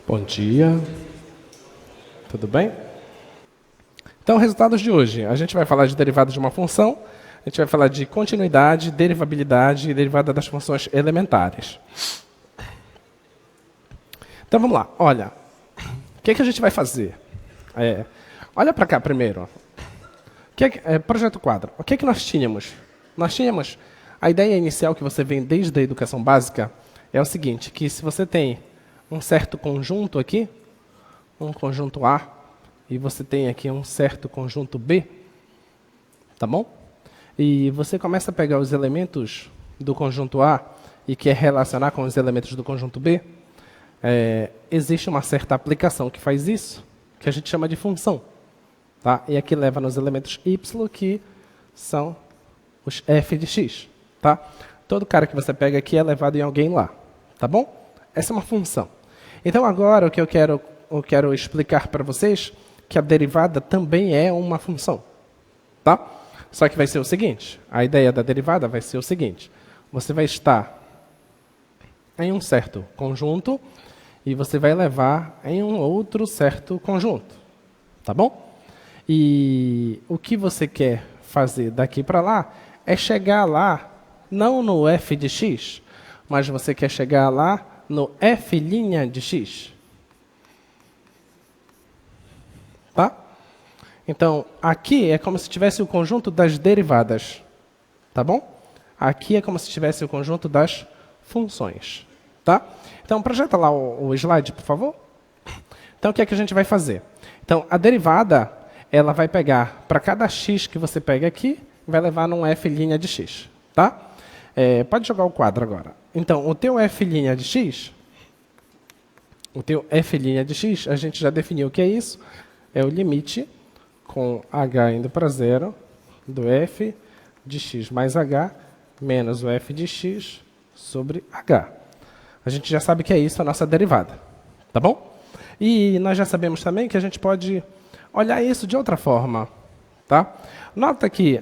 Bom dia, tudo bem? Então, resultados de hoje. A gente vai falar de derivada de uma função, a gente vai falar de continuidade, derivabilidade e derivada das funções elementares. Então, vamos lá. Olha, o que a gente vai fazer? Olha para cá primeiro. Projeto quadro. O que nós tínhamos? Nós tínhamos a ideia inicial que você vem desde a educação básica, é o seguinte, que se você tem um certo conjunto aqui, um conjunto A, e você tem aqui um certo conjunto B, tá bom? E você começa a pegar os elementos do conjunto A e quer relacionar com os elementos do conjunto B, existe uma certa aplicação que faz isso, que a gente chama de função. Tá? E aqui leva nos elementos y, que são os f de x. Tá? Todo cara que você pega aqui é levado em alguém lá. Tá bom? Essa é uma função. Então, agora, o que eu quero explicar para vocês, que a derivada também é uma função. Tá? Só que vai ser o seguinte, a ideia da derivada vai ser o seguinte, você vai estar em um certo conjunto e você vai levar em um outro certo conjunto. Tá bom? E o que você quer fazer daqui para lá é chegar lá, não no f de x, mas você quer chegar lá no f' de x. Tá? Então, aqui é como se tivesse o conjunto das derivadas. Tá bom? Aqui é como se tivesse o conjunto das funções. Tá? Então, projeta lá o slide, por favor. Então, o que é que a gente vai fazer? Então, a derivada, ela vai pegar, para cada x que você pega aqui, vai levar num f' de x. Tá? Pode jogar o quadro agora. Então, o teu f' de x, a gente já definiu o que é isso. É o limite com h indo para zero do f de x mais h menos o f de x sobre h. A gente já sabe que é isso a nossa derivada. Tá bom? E nós já sabemos também que a gente pode olhar isso de outra forma. Tá? Nota que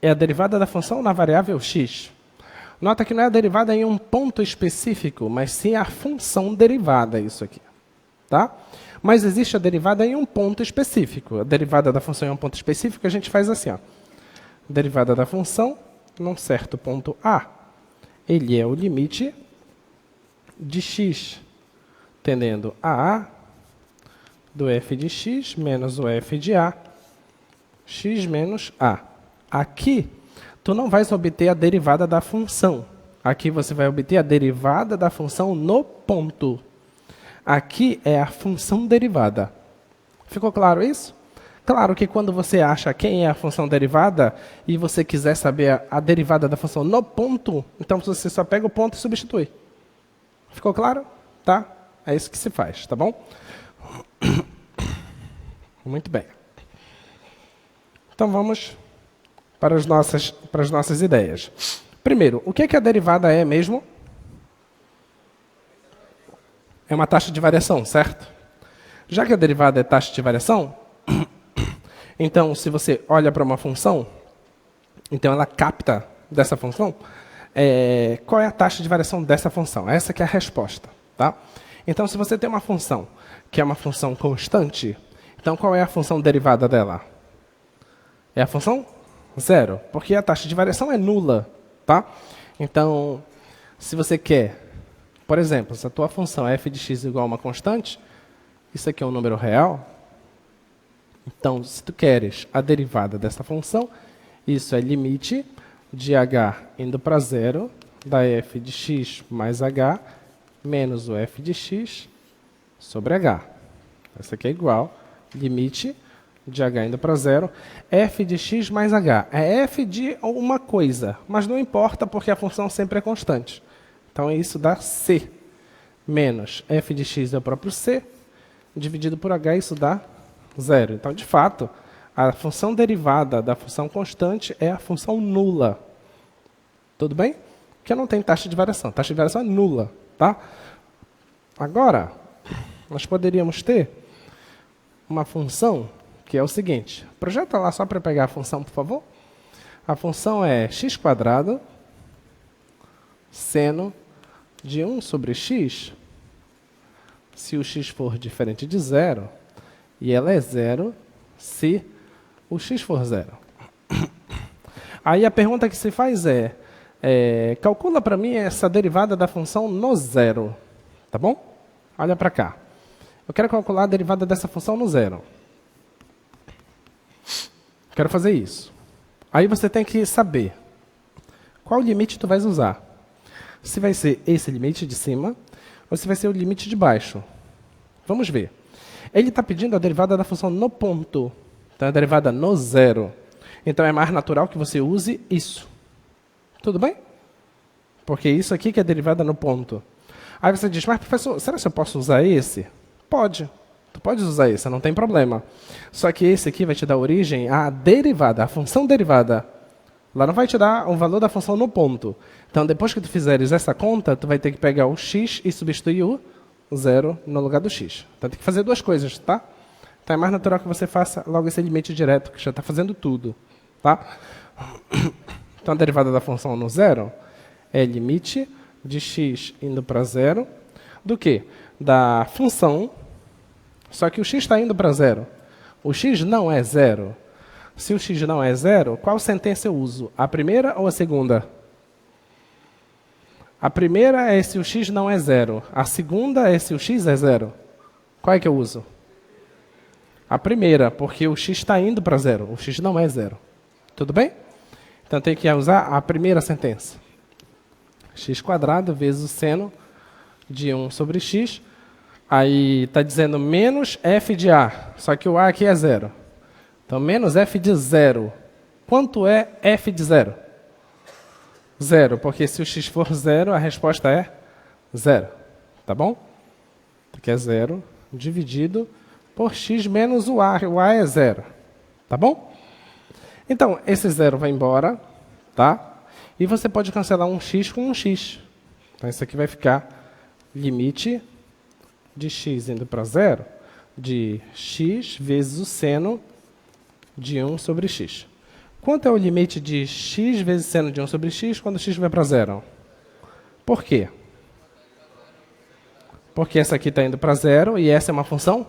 é a derivada da função na variável x. Nota que não é a derivada em um ponto específico, mas sim a função derivada, isso aqui. Tá? Mas existe a derivada em um ponto específico. A derivada da função em um ponto específico, a gente faz assim. Ó. Derivada da função num certo ponto A. Ele é o limite de x tendendo a A do f de x menos o f de A, x menos A. Aqui, tu não vais obter a derivada da função. Aqui você vai obter a derivada da função no ponto. Aqui é a função derivada. Ficou claro isso? Claro que quando você acha quem é a função derivada e você quiser saber a derivada da função no ponto, então você só pega o ponto e substitui. Ficou claro? Tá? É isso que se faz, tá bom? Muito bem. Então vamos para as nossas ideias. Primeiro, o que a derivada é mesmo? É uma taxa de variação, certo? Já que a derivada é taxa de variação, então se você olha para uma função, então ela capta dessa função, qual é a taxa de variação dessa função? Essa que é a resposta. Tá? Então, se você tem uma função que é uma função constante, então qual é a função derivada dela? É a função zero, porque a taxa de variação é nula. Tá? Então, se você quer, por exemplo, se a tua função f de x igual a uma constante, isso aqui é um número real, então, se tu queres a derivada dessa função, isso é limite de h indo para zero da f de x mais h menos o f de x sobre h. Essa aqui é igual, limite de h indo para zero, f de x mais h. É f de uma coisa, mas não importa porque a função sempre é constante. Então, isso dá c menos f de x é o próprio c, dividido por h, isso dá zero. Então, de fato, a função derivada da função constante é a função nula. Tudo bem? Porque não tem taxa de variação. Taxa de variação é nula. Tá? Agora, nós poderíamos ter uma função que é o seguinte. Projeta lá só para pegar a função, por favor. A função é x² seno de 1 sobre x se o x for diferente de zero, e ela é zero se o x for zero. Aí a pergunta que se faz calcula para mim essa derivada da função no zero. Tá bom? Olha para cá. Eu quero calcular a derivada dessa função no zero. Quero fazer isso. Aí você tem que saber qual limite tu vais usar. Se vai ser esse limite de cima ou se vai ser o limite de baixo. Vamos ver. Ele está pedindo a derivada da função no ponto. Então, a derivada no zero. Então, é mais natural que você use isso. Tudo bem? Porque isso aqui que é derivada no ponto. Aí você diz, mas professor, será que eu posso usar esse? Pode. Tu pode usar esse, não tem problema. Só que esse aqui vai te dar origem à derivada, à função derivada. Lá não vai te dar o valor da função no ponto. Então, depois que tu fizeres essa conta, tu vai ter que pegar o x e substituir o zero no lugar do x. Então, tem que fazer duas coisas, tá? Então, é mais natural que você faça logo esse limite direto, que já está fazendo tudo, tá? Então, a derivada da função no zero é limite de x indo para zero do quê? Da função, só que o x está indo para zero. O x não é zero. Se o x não é zero, qual sentença eu uso? A primeira ou a segunda? A primeira é se o x não é zero. A segunda é se o x é zero. Qual é que eu uso? A primeira, porque o x está indo para zero. O x não é zero. Tudo bem? Então, tem que usar a primeira sentença. X² vezes o seno de 1 sobre x. Aí está dizendo menos f de a. Só que o a aqui é zero. Então, menos f de zero. Quanto é f de zero? Zero, porque se o x for zero, a resposta é zero. Tá bom? Aqui é zero dividido por x menos o a. O a é zero. Tá bom? Então, esse zero vai embora, tá? E você pode cancelar um x com um x. Então, isso aqui vai ficar limite de x indo para zero de x vezes o seno de 1 sobre x. Quanto é o limite de x vezes seno de 1 sobre x quando x vai para zero? Por quê? Porque essa aqui está indo para zero e essa é uma função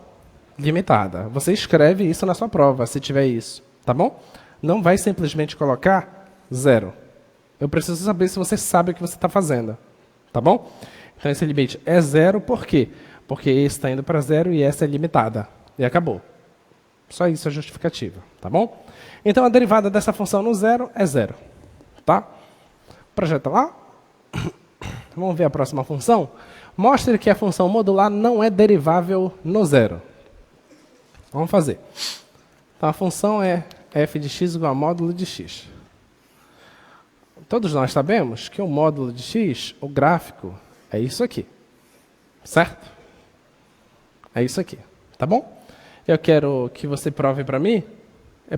limitada. Você escreve isso na sua prova, se tiver isso. Tá bom? Não vai simplesmente colocar zero. Eu preciso saber se você sabe o que você está fazendo. Tá bom? Então, esse limite é zero, por quê? Porque esse está indo para zero e essa é limitada. E acabou. Só isso é justificativa. Tá bom? Então, a derivada dessa função no zero é zero. Tá? Projeta lá. Vamos ver a próxima função. Mostre que a função modular não é derivável no zero. Vamos fazer. Então, a função é f de x igual a módulo de x. Todos nós sabemos que o módulo de x, o gráfico, é isso aqui. Certo? É isso aqui. Tá bom? Eu quero que você prove para mim.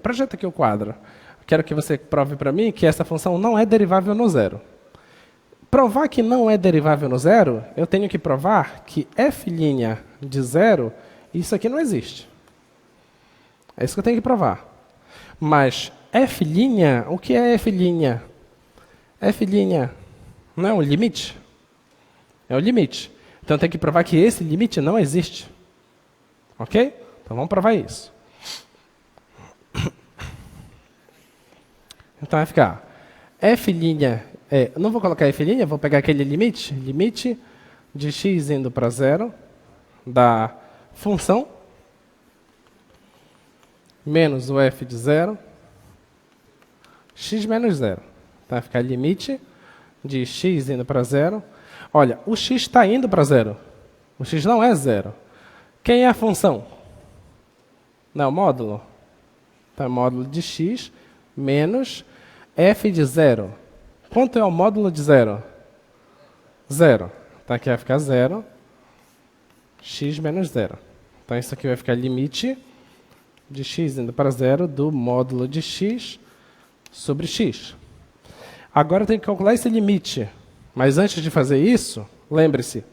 Projeta aqui o quadro. Eu quero que você prove para mim que essa função não é derivável no zero. Provar que não é derivável no zero, eu tenho que provar que f' de zero, isso aqui não existe. É isso que eu tenho que provar. Mas f', o que é f'? F' não é um limite? É o limite. Então, eu tenho que provar que esse limite não existe. Ok? Então, vamos provar isso. Então, vai ficar f', não vou colocar f', vou pegar aquele limite. Limite de x indo para zero da função menos o f de zero, x menos zero. Então, vai ficar limite de x indo para zero. Olha, o x está indo para zero. O x não é zero. Quem é a função? Não, módulo. Então, é módulo de x menos f de zero. Quanto é o módulo de zero? Zero. Então, aqui vai ficar zero. X menos zero. Então, isso aqui vai ficar limite de x indo para zero do módulo de x sobre x. Agora eu tenho que calcular esse limite. Mas antes de fazer isso, lembre-se,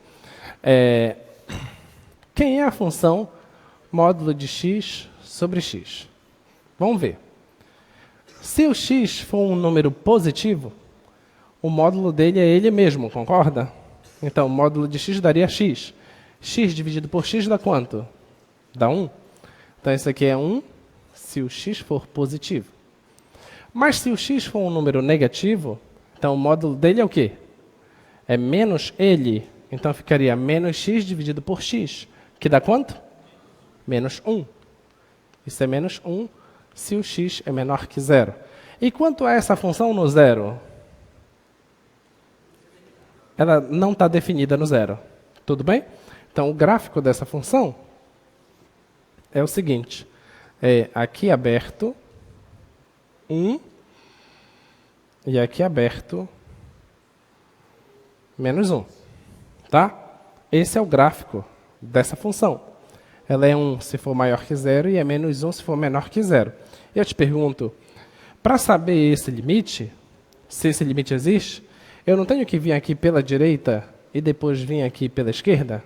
quem é a função módulo de x sobre x? Vamos ver. Se o x for um número positivo, o módulo dele é ele mesmo, concorda? Então, o módulo de x daria x. X dividido por x dá quanto? Dá 1. Então, isso aqui é 1 se o x for positivo. Mas se o x for um número negativo, então o módulo dele é o quê? É menos ele. Então, ficaria menos x dividido por x, que dá quanto? Menos 1. Isso é menos 1 se o x é menor que 0. E quanto é essa função no zero? Ela não está definida no zero. Tudo bem? Então, o gráfico dessa função é o seguinte. É aqui aberto 1 e aqui aberto menos 1. Tá? Esse é o gráfico dessa função. Ela é 1 se for maior que 0 e é menos 1 se for menor que 0. Eu te pergunto, para saber esse limite, se esse limite existe, eu não tenho que vir aqui pela direita e depois vir aqui pela esquerda?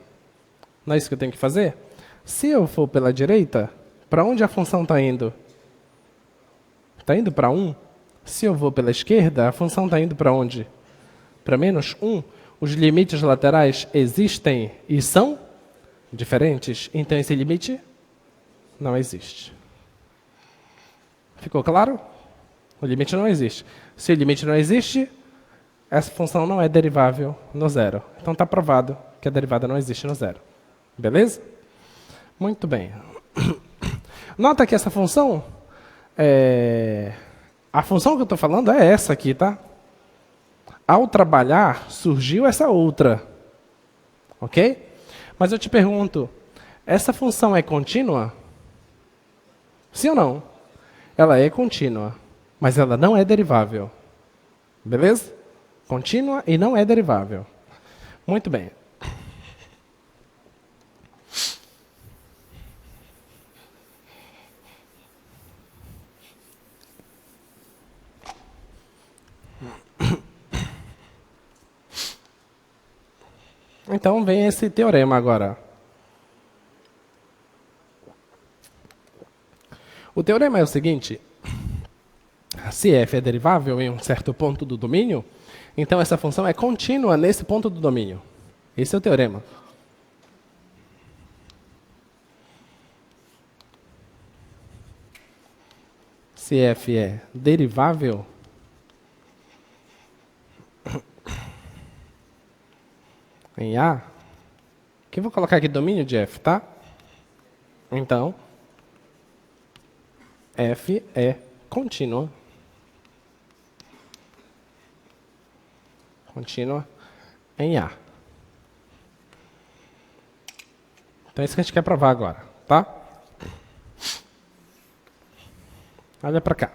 Não é isso que eu tenho que fazer? Se eu for pela direita, para onde a função está indo? Está indo para 1. Se eu vou pela esquerda, a função está indo para onde? Para menos 1. Os limites laterais existem e são diferentes. Então, esse limite não existe. Ficou claro? O limite não existe. Se o limite não existe, essa função não é derivável no zero. Então, está provado que a derivada não existe no zero. Beleza? Muito bem. Nota que essa função, a função que eu estou falando é essa aqui, tá? Ao trabalhar, surgiu essa outra. Ok? Mas eu te pergunto, essa função é contínua? Sim ou não? Ela é contínua, mas ela não é derivável. Beleza? Contínua e não é derivável. Muito bem. Então, vem esse teorema agora. O teorema é o seguinte. Se f é derivável em um certo ponto do domínio, então essa função é contínua nesse ponto do domínio. Esse é o teorema. Se f é derivável em A, que eu vou colocar aqui domínio de f, tá? Então, f é contínua. Contínua em A. Então, é isso que a gente quer provar agora, tá? Olha para cá.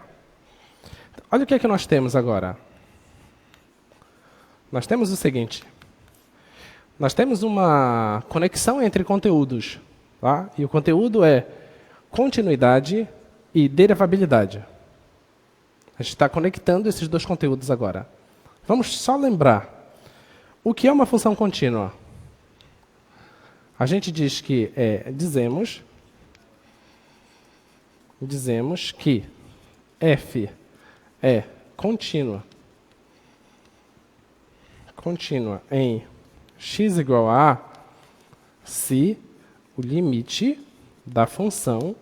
Olha o que é que nós temos agora. Nós temos o seguinte. Nós temos uma conexão entre conteúdos, tá? E o conteúdo é continuidade e derivabilidade. A gente está conectando esses dois conteúdos agora. Vamos só lembrar. O que é uma função contínua? A gente diz que dizemos que f é contínua em x igual a se o limite da função,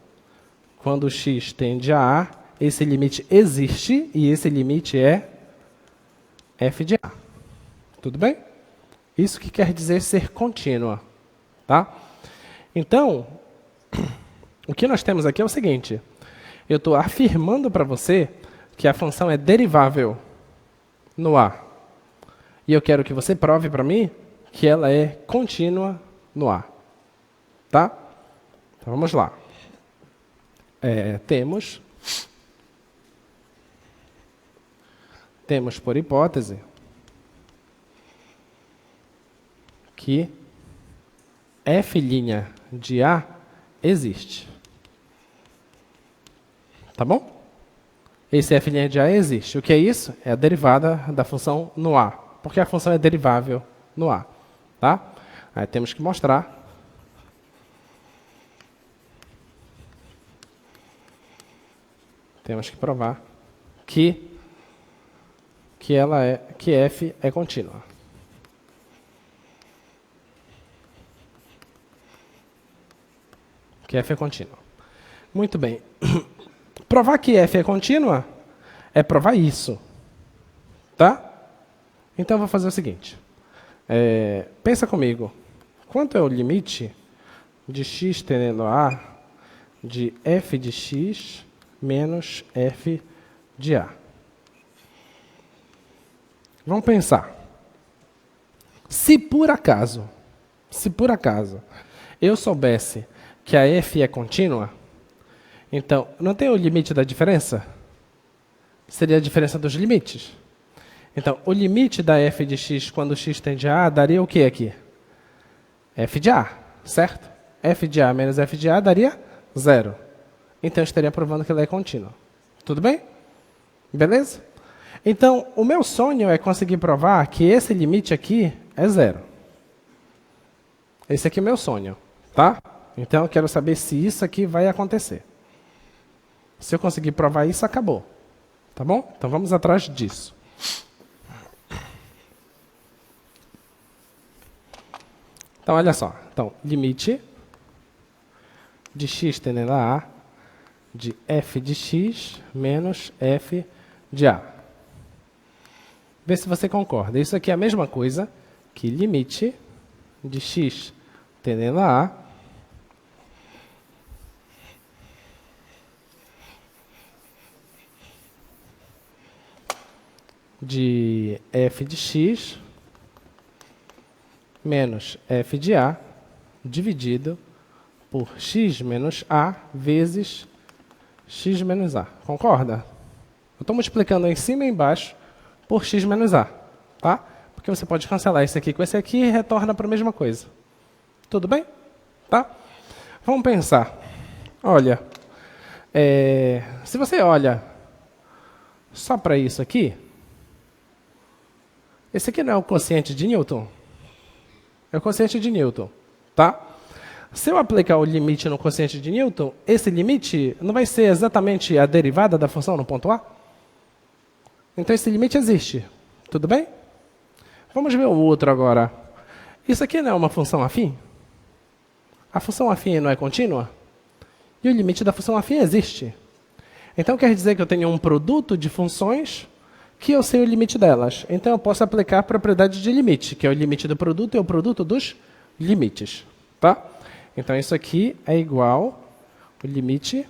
quando x tende a A, esse limite existe e esse limite é f de A. Tudo bem? Isso que quer dizer ser contínua. Tá? Então, o que nós temos aqui é o seguinte. Eu estou afirmando para você que a função é derivável no A. E eu quero que você prove para mim que ela é contínua no A. Tá? Então, vamos lá. Temos por hipótese que f' de A existe. Tá bom? Esse f' de A existe. O que é isso? É a derivada da função no A. Porque a função é derivável no A. Tá? Aí temos que mostrar temos que provar que f é contínua. que f é contínua. Muito bem. Provar que f é contínua é provar isso. Tá? Então, eu vou fazer o seguinte. Pensa comigo. Quanto é o limite de x tendendo a de f de x menos f de a? Vamos pensar. Se por acaso eu soubesse que a f é contínua, então, não tem o limite da diferença? Seria a diferença dos limites. Então, o limite da f de x quando x tende a a daria o que aqui? F de a, certo? F de a menos f de a daria 0. Então, eu estaria provando que ela é contínua. Tudo bem? Beleza? Então, o meu sonho é conseguir provar que esse limite aqui é 0. Esse aqui é o meu sonho, tá? Então, eu quero saber se isso aqui vai acontecer. Se eu conseguir provar isso, acabou. Tá bom? Então, vamos atrás disso. Então, olha só. Então, limite de x tendendo a a de f de x menos f de a. Vê se você concorda. Isso aqui é a mesma coisa que limite de x tendendo a a de f de x menos f de a dividido por x menos a vezes x menos a. Concorda? Eu estou multiplicando em cima e embaixo por x menos a. Tá? Porque você pode cancelar esse aqui com esse aqui e retorna para a mesma coisa. Tudo bem? Tá? Vamos pensar. Olha, se você olha só para isso aqui, esse aqui não é o quociente de Newton? É o quociente de Newton, tá? Se eu aplicar o limite no quociente de Newton, esse limite não vai ser exatamente a derivada da função no ponto A? Então, esse limite existe. Tudo bem? Vamos ver o outro agora. Isso aqui não é uma função afim? A função afim não é contínua? E o limite da função afim existe. Então, quer dizer que eu tenho um produto de funções que eu sei o limite delas. Então, eu posso aplicar a propriedade de limite, que é o limite do produto e o produto dos limites. Tá? Então, isso aqui é igual o limite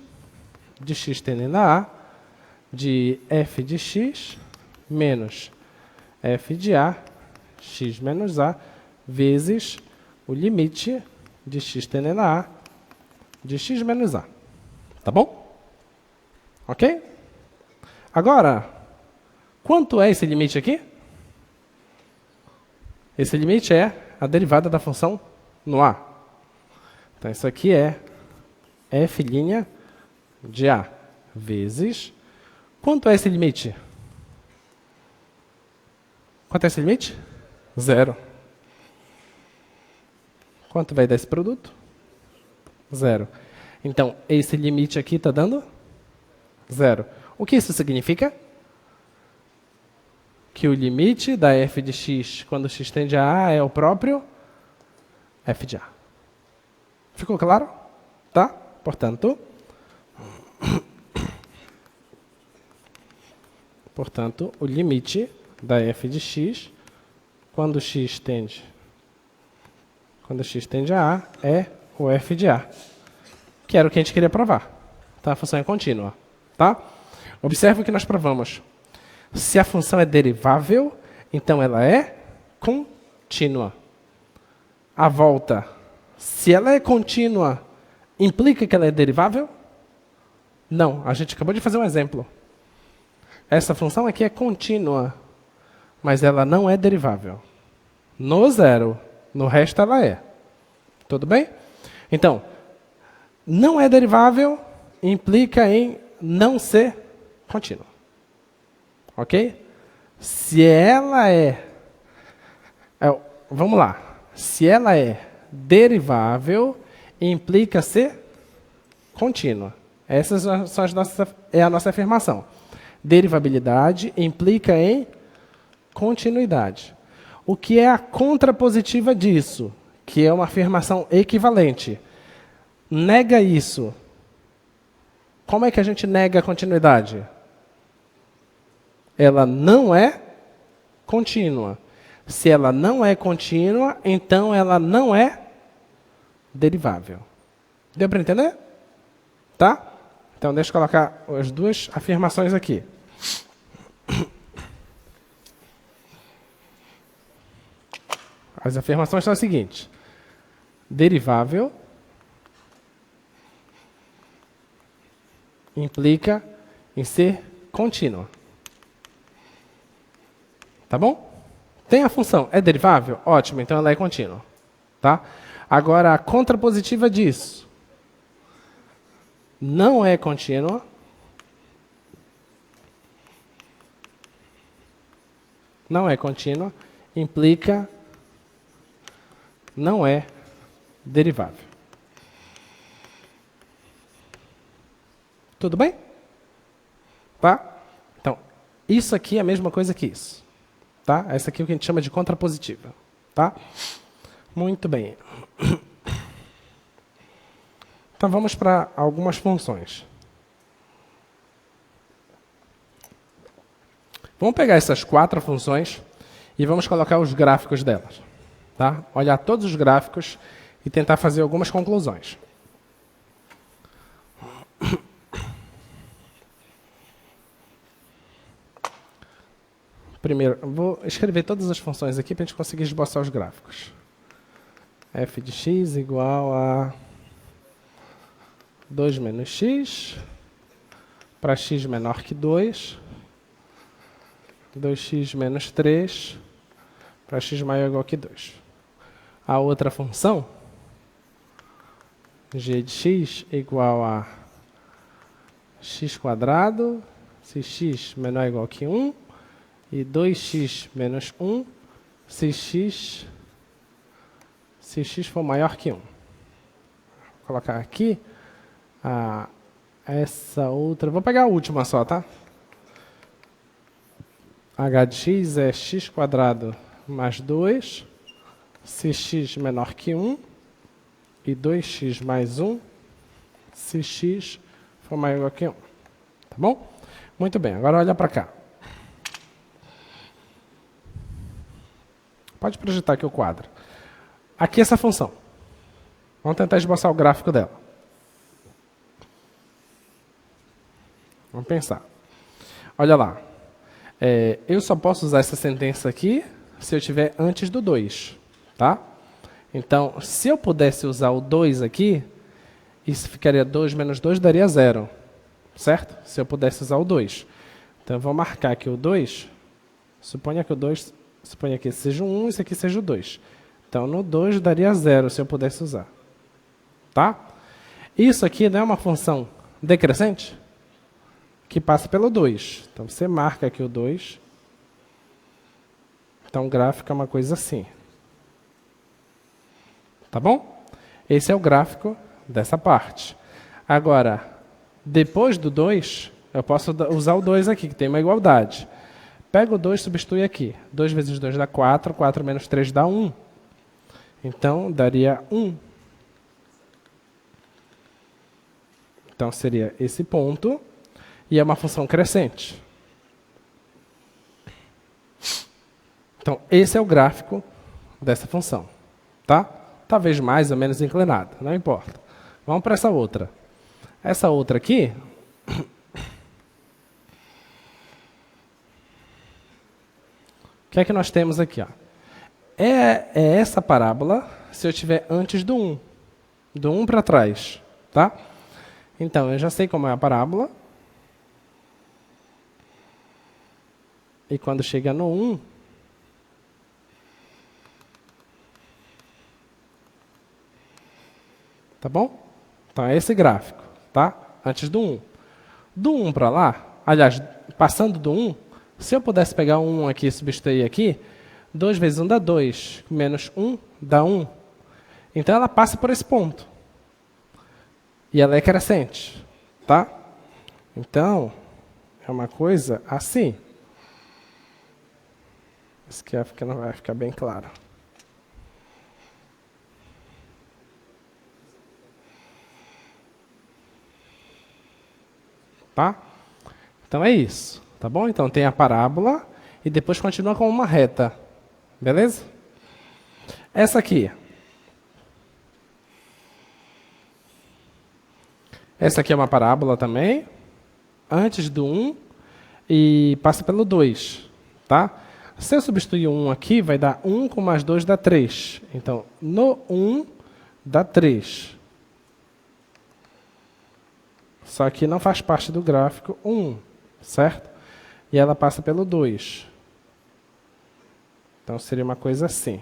de x tendendo a a de f de x menos f de a, x menos a, vezes o limite de x tendendo a a de x menos a. Tá bom? Ok? Agora, quanto é esse limite aqui? Esse limite é a derivada da função no a. Então, isso aqui é f' de a vezes... Quanto é esse limite? Quanto é esse limite? 0. Quanto vai dar esse produto? 0. Então, esse limite aqui está dando 0. O que isso significa? Que o limite da f de x, quando x tende a a, é o próprio f de a. Ficou claro? Tá? Portanto, o limite da f de x, quando x tende a a, é o f de a, que era o que a gente queria provar. Então, a função é contínua. Tá? Observe o que nós provamos. Se a função é derivável, então ela é contínua. A volta, se ela é contínua, implica que ela é derivável? Não, a gente acabou de fazer um exemplo. Essa função aqui é contínua, mas ela não é derivável. No zero, no resto ela é. Tudo bem? Então, não é derivável implica em não ser contínua. Ok? Se ela vamos lá. Se ela é derivável, implica ser contínua. Essas são é a nossa afirmação. Derivabilidade implica em continuidade. O que é a contrapositiva disso? Que é uma afirmação equivalente. nega isso. Como é que a gente nega a continuidade? Ela não é contínua. Se ela não é contínua, então ela não é derivável. Deu para entender? Tá? Então, deixa eu colocar as duas afirmações aqui. As afirmações são as seguintes. Derivável implica em ser contínua. Tá bom? Tem a função, é derivável? Ótimo, então ela é contínua. Tá? Agora, a contrapositiva disso. Não é contínua. Não é contínua, implica não é derivável. Tudo bem? Tá? Então, isso aqui é a mesma coisa que isso. Tá? Essa aqui é o que a gente chama de contrapositiva. Tá? Muito bem. Então, vamos para algumas funções. Vamos pegar essas 4 funções e vamos colocar os gráficos delas. Tá? Olhar todos os gráficos e tentar fazer algumas conclusões. Primeiro, vou escrever todas as funções aqui para a gente conseguir esboçar os gráficos. F de x igual a 2 menos x, para x menor que 2, 2x menos 3, para x maior ou igual que 2. A outra função, g de x igual a x², se x menor ou igual que 1, e 2x menos 1, se x for maior que 1. Vou colocar aqui essa outra. Vou pegar a última só, tá? H de x é x² mais 2, se x menor que 1, e 2x mais 1, se x for maior ou igual que 1. Tá bom? Muito bem, agora olha para cá. Pode projetar aqui o quadro. Aqui essa função. Vamos tentar esboçar o gráfico dela. Vamos pensar. Olha lá. Eu só posso usar essa sentença aqui se eu estiver antes do 2. Tá? Então, se eu pudesse usar o 2 aqui, isso ficaria 2 menos 2 daria 0. Certo? Se eu pudesse usar o 2. Então, eu vou marcar aqui o 2. Suponha que o 2... Suponha que esse seja o 1 e esse aqui seja o 2. Então, no 2 daria 0 se eu pudesse usar. Tá? Isso aqui não é uma função decrescente? Que passa pelo 2. Então, você marca aqui o 2. Então, o gráfico é uma coisa assim. Tá bom? Esse é o gráfico dessa parte. Agora, depois do 2, eu posso usar o 2 aqui, que tem uma igualdade. Pega o 2 e substitui aqui. 2 vezes 2 dá 4, 4 menos 3 dá 1. Então, daria 1. Então, seria esse ponto. E é uma função crescente. Então, esse é o gráfico dessa função. Tá? Talvez mais ou menos inclinado, não importa. Vamos para essa outra. Essa outra aqui... O que é que nós temos aqui? Ó? É essa parábola se eu estiver antes do 1. Do 1 para trás. Tá? Então, eu já sei como é a parábola. E quando chega no 1... Tá bom? Então, é esse gráfico. Tá? Antes do 1. Do 1 para lá, aliás, passando do 1... Se eu pudesse pegar 1 aqui e substituir aqui, 2 vezes 1 dá 2, menos 1 dá 1. Então, ela passa por esse ponto. E ela é crescente. Tá? Então, é uma coisa assim. Isso aqui não vai ficar bem claro. tá? Então é isso, tá bom? Então tem a parábola e depois continua com uma reta, beleza? Essa aqui. Essa aqui é uma parábola também, antes do 1 e passa pelo 2, tá? Se eu substituir o 1 aqui, vai dar 1 com mais 2 dá 3. Então, no 1 dá 3. Só que não faz parte do gráfico 1, certo? E ela passa pelo 2. Então, seria uma coisa assim.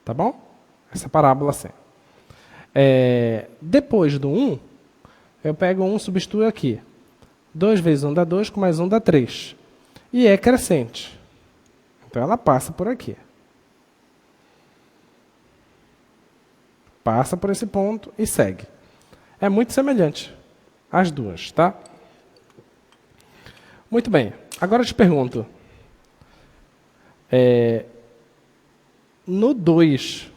Tá bom? Essa parábola assim. Depois do 1, eu pego 1 e substituo aqui. 2 vezes 1 dá 2, com mais 1 dá 3. E é crescente. Então, ela passa por aqui. Passa por esse ponto e segue. É muito semelhante as duas, tá? Muito bem. Agora eu te pergunto. No 2,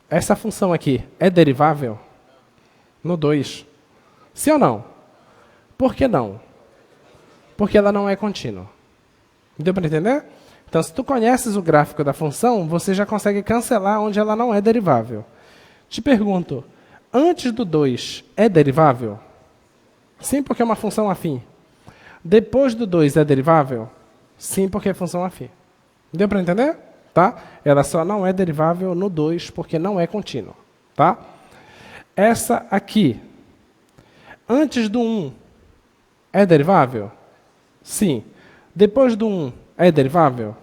essa função aqui é derivável? No 2. Sim ou não? Por que não? Porque ela não é contínua. Deu para entender? Então, se tu conheces o gráfico da função, você já consegue cancelar onde ela não é derivável. Te pergunto, antes do 2 é derivável? Sim, porque é uma função afim. Depois do 2 é derivável? Sim, porque é função afim. Deu para entender? Tá? Ela só não é derivável no 2 porque não é contínua. Tá? Essa aqui, antes do 1, é derivável? Sim. Depois do 1, é derivável?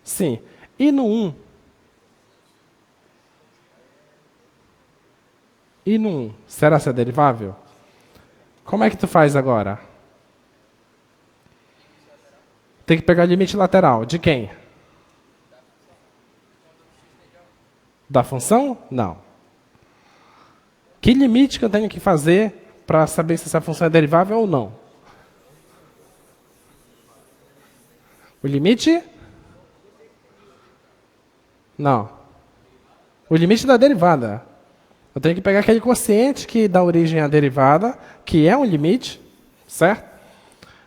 Sim. E no 1? E no 1, será que é derivável? Como é que tu faz agora? Tem que pegar o limite lateral. De quem? Da função? Não. Que limite que eu tenho que fazer para saber se essa função é derivável ou não? O limite? Não. O limite da derivada. Eu tenho que pegar aquele quociente que dá origem à derivada, que é um limite, certo?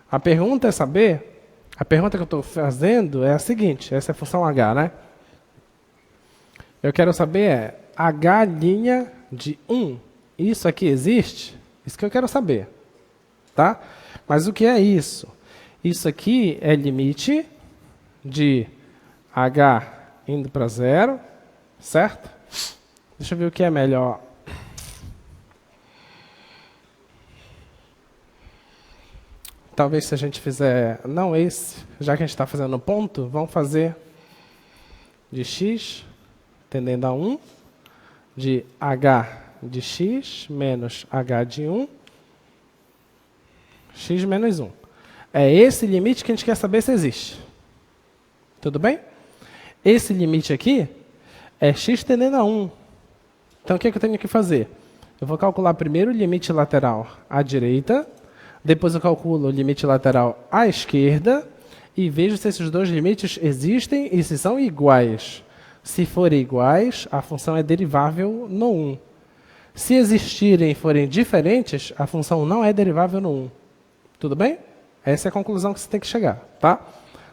A pergunta é saber, a pergunta que eu estou fazendo é a seguinte, essa é a função h, né? Eu quero saber h' de 1. Isso aqui existe? Isso que eu quero saber, tá? Mas o que é isso? Isso aqui é limite de h indo para 0, certo? Deixa eu ver o que é melhor. Talvez se a gente fizer, não esse, já que a gente está fazendo ponto, vamos fazer de x tendendo a 1, de h de x menos h de 1, x menos 1. É esse limite que a gente quer saber se existe. Tudo bem? Esse limite aqui é x tendendo a 1. Então, o que é que eu tenho que fazer? Eu vou calcular primeiro o limite lateral à direita, depois eu calculo o limite lateral à esquerda e vejo se esses dois limites existem e se são iguais. Se forem iguais, a função é derivável no 1. Se existirem e forem diferentes, a função não é derivável no 1. Tudo bem? Essa é a conclusão que você tem que chegar, tá?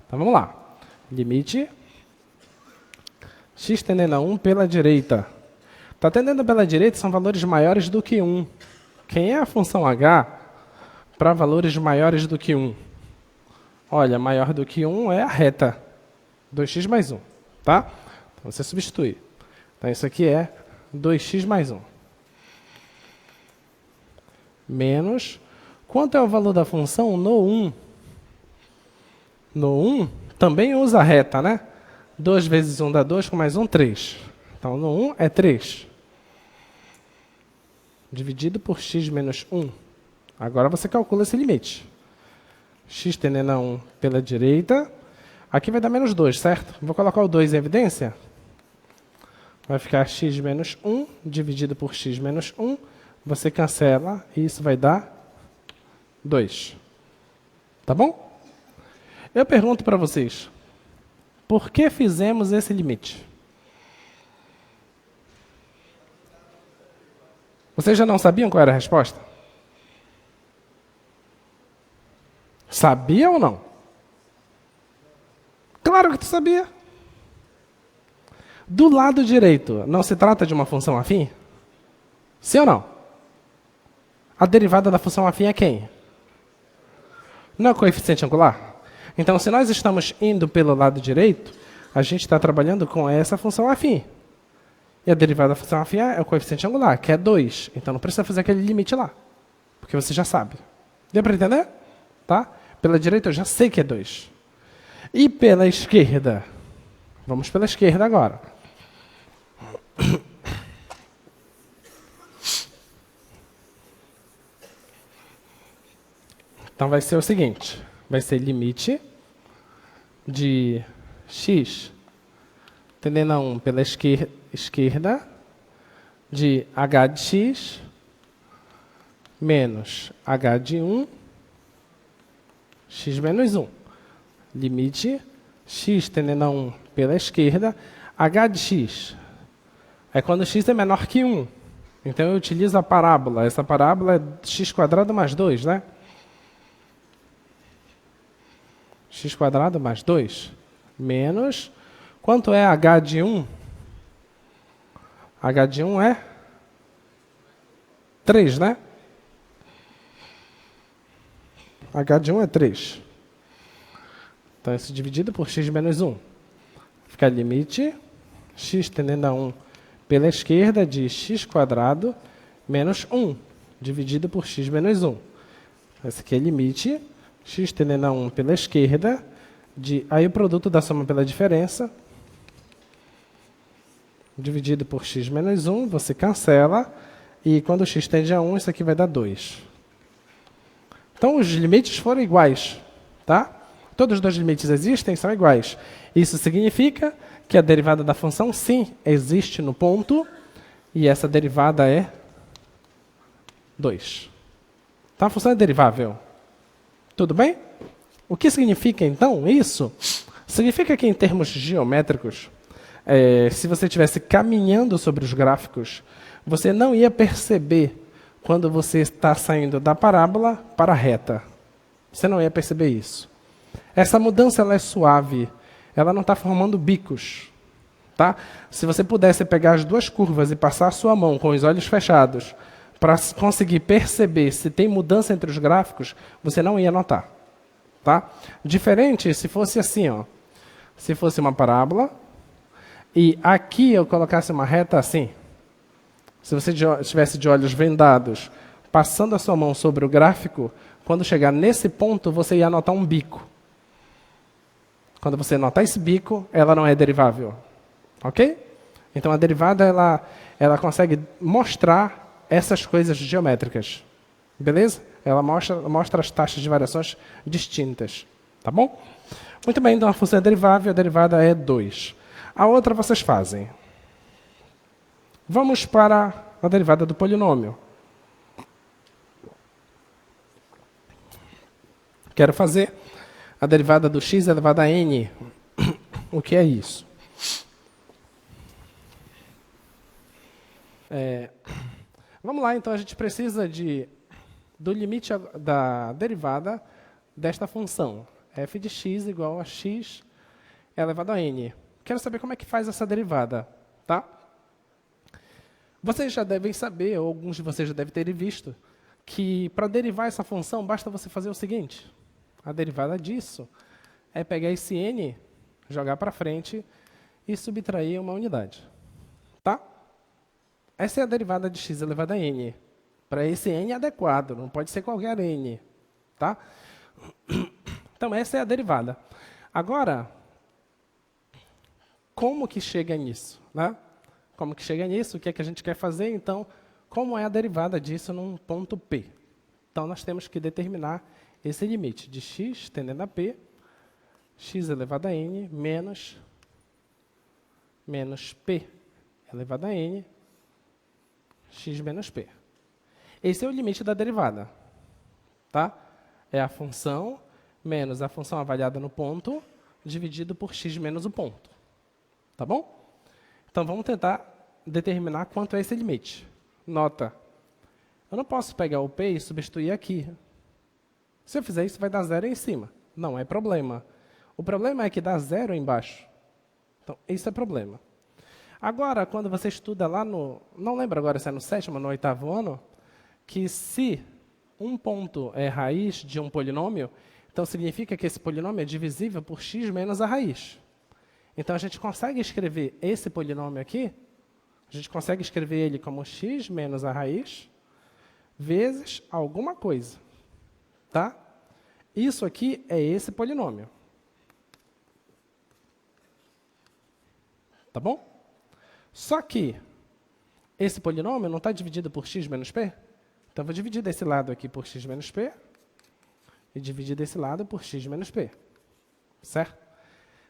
Então, vamos lá. Limite x tendendo a 1 pela direita. Está tendendo pela direita são valores maiores do que 1. Quem é a função h para valores maiores do que 1? Olha, maior do que 1 é a reta. 2x mais 1, tá? Então, você substitui. Então, isso aqui é 2x mais 1. Menos. Quanto é o valor da função no 1? No 1, também usa a reta, né? 2 vezes 1 dá 2, com mais 1, 3. Então, no 1 é 3. Dividido por x menos 1. Agora você calcula esse limite. X tendendo a 1 pela direita. Aqui vai dar menos 2, certo? Vou colocar o 2 em evidência. Vai ficar x menos 1 dividido por x menos 1. Você cancela e isso vai dar 2. Tá bom? Eu pergunto para vocês, por que fizemos esse limite? Vocês já não sabiam qual era a resposta? Sabia ou não? Claro que tu sabia. Do lado direito, não se trata de uma função afim? Sim ou não? A derivada da função afim é quem? Não é o coeficiente angular? Então, se nós estamos indo pelo lado direito, a gente está trabalhando com essa função afim. E a derivada da função afim é o coeficiente angular, que é 2. Então, não precisa fazer aquele limite lá, porque você já sabe. Deu para entender? Tá? Pela direita, eu já sei que é 2. E pela esquerda? Vamos pela esquerda agora. Então, vai ser o seguinte. Vai ser limite de x tendendo a 1 pela esquerda de h de x menos h de 1, x menos 1. Limite x tendendo a 1 pela esquerda, h de x é quando x é menor que 1. Então, eu utilizo a parábola. Essa parábola é x² mais 2, né? x² mais 2 menos... Quanto é h de 1? H de 1 é 3, né? H de 1 é 3. Então, isso dividido por x menos 1. Fica limite x tendendo a 1 pela esquerda de x² menos 1, dividido por x menos 1. Esse aqui é limite x tendendo a 1 pela esquerda de... Aí o produto da soma pela diferença, dividido por x menos 1, você cancela, e quando x tende a 1, isso aqui vai dar 2. Então, os limites foram iguais, tá? Todos os dois limites existem, são iguais. Isso significa que a derivada da função, sim, existe no ponto, e essa derivada é 2. Então, a função é derivável. Tudo bem? O que significa, então, isso? Significa que, em termos geométricos, se você estivesse caminhando sobre os gráficos, você não ia perceber quando você está saindo da parábola para a reta. Você não ia perceber isso. Essa mudança ela é suave, ela não está formando bicos. Tá? Se você pudesse pegar as duas curvas e passar a sua mão com os olhos fechados para conseguir perceber se tem mudança entre os gráficos, você não ia notar. Tá? Diferente se fosse assim, ó. Se fosse uma parábola, e aqui eu colocasse uma reta assim. Se você estivesse de olhos vendados, passando a sua mão sobre o gráfico, quando chegar nesse ponto, você ia notar um bico. Quando você notar esse bico, ela não é derivável. Ok? Então, a derivada ela consegue mostrar essas coisas geométricas. Beleza? Ela mostra as taxas de variações distintas. Tá bom? Muito bem, então a função é derivável, a derivada é 2. A outra vocês fazem. Vamos para a derivada do polinômio. Quero fazer a derivada do x elevado a n. O que é isso? Vamos lá, então a gente precisa do limite da derivada desta função. F de x igual a x elevado a n. Quero saber como é que faz essa derivada, tá? Vocês já devem saber, ou alguns de vocês já devem ter visto, que para derivar essa função, basta você fazer o seguinte. A derivada disso é pegar esse n, jogar para frente e subtrair uma unidade. Tá? Essa é a derivada de x elevado a n. Para esse n adequado, não pode ser qualquer n. Tá? Então, essa é a derivada. Agora, como que chega nisso? Né? Como que chega nisso? O que é que a gente quer fazer? Então, como é a derivada disso num ponto P? Então, nós temos que determinar esse limite de x tendendo a P, x elevado a n, menos P elevado a n, x menos P. Esse é o limite da derivada. Tá? É a função menos a função avaliada no ponto, dividido por x menos o ponto. Tá bom? Então, vamos tentar determinar quanto é esse limite. Nota, eu não posso pegar o P e substituir aqui. Se eu fizer isso, vai dar 0 em cima. Não é problema. O problema é que dá 0 embaixo. Então, isso é problema. Agora, quando você estuda lá no... Não lembro agora se é no 7º ou no 8º ano, que se um ponto é raiz de um polinômio, então significa que esse polinômio é divisível por x menos a raiz. Então, a gente consegue escrever esse polinômio aqui, a gente consegue escrever ele como x menos a raiz vezes alguma coisa. Tá? Isso aqui é esse polinômio. Tá bom? Só que esse polinômio não está dividido por x menos p? Então, eu vou dividir desse lado aqui por x menos p e dividir desse lado por x menos p. Certo?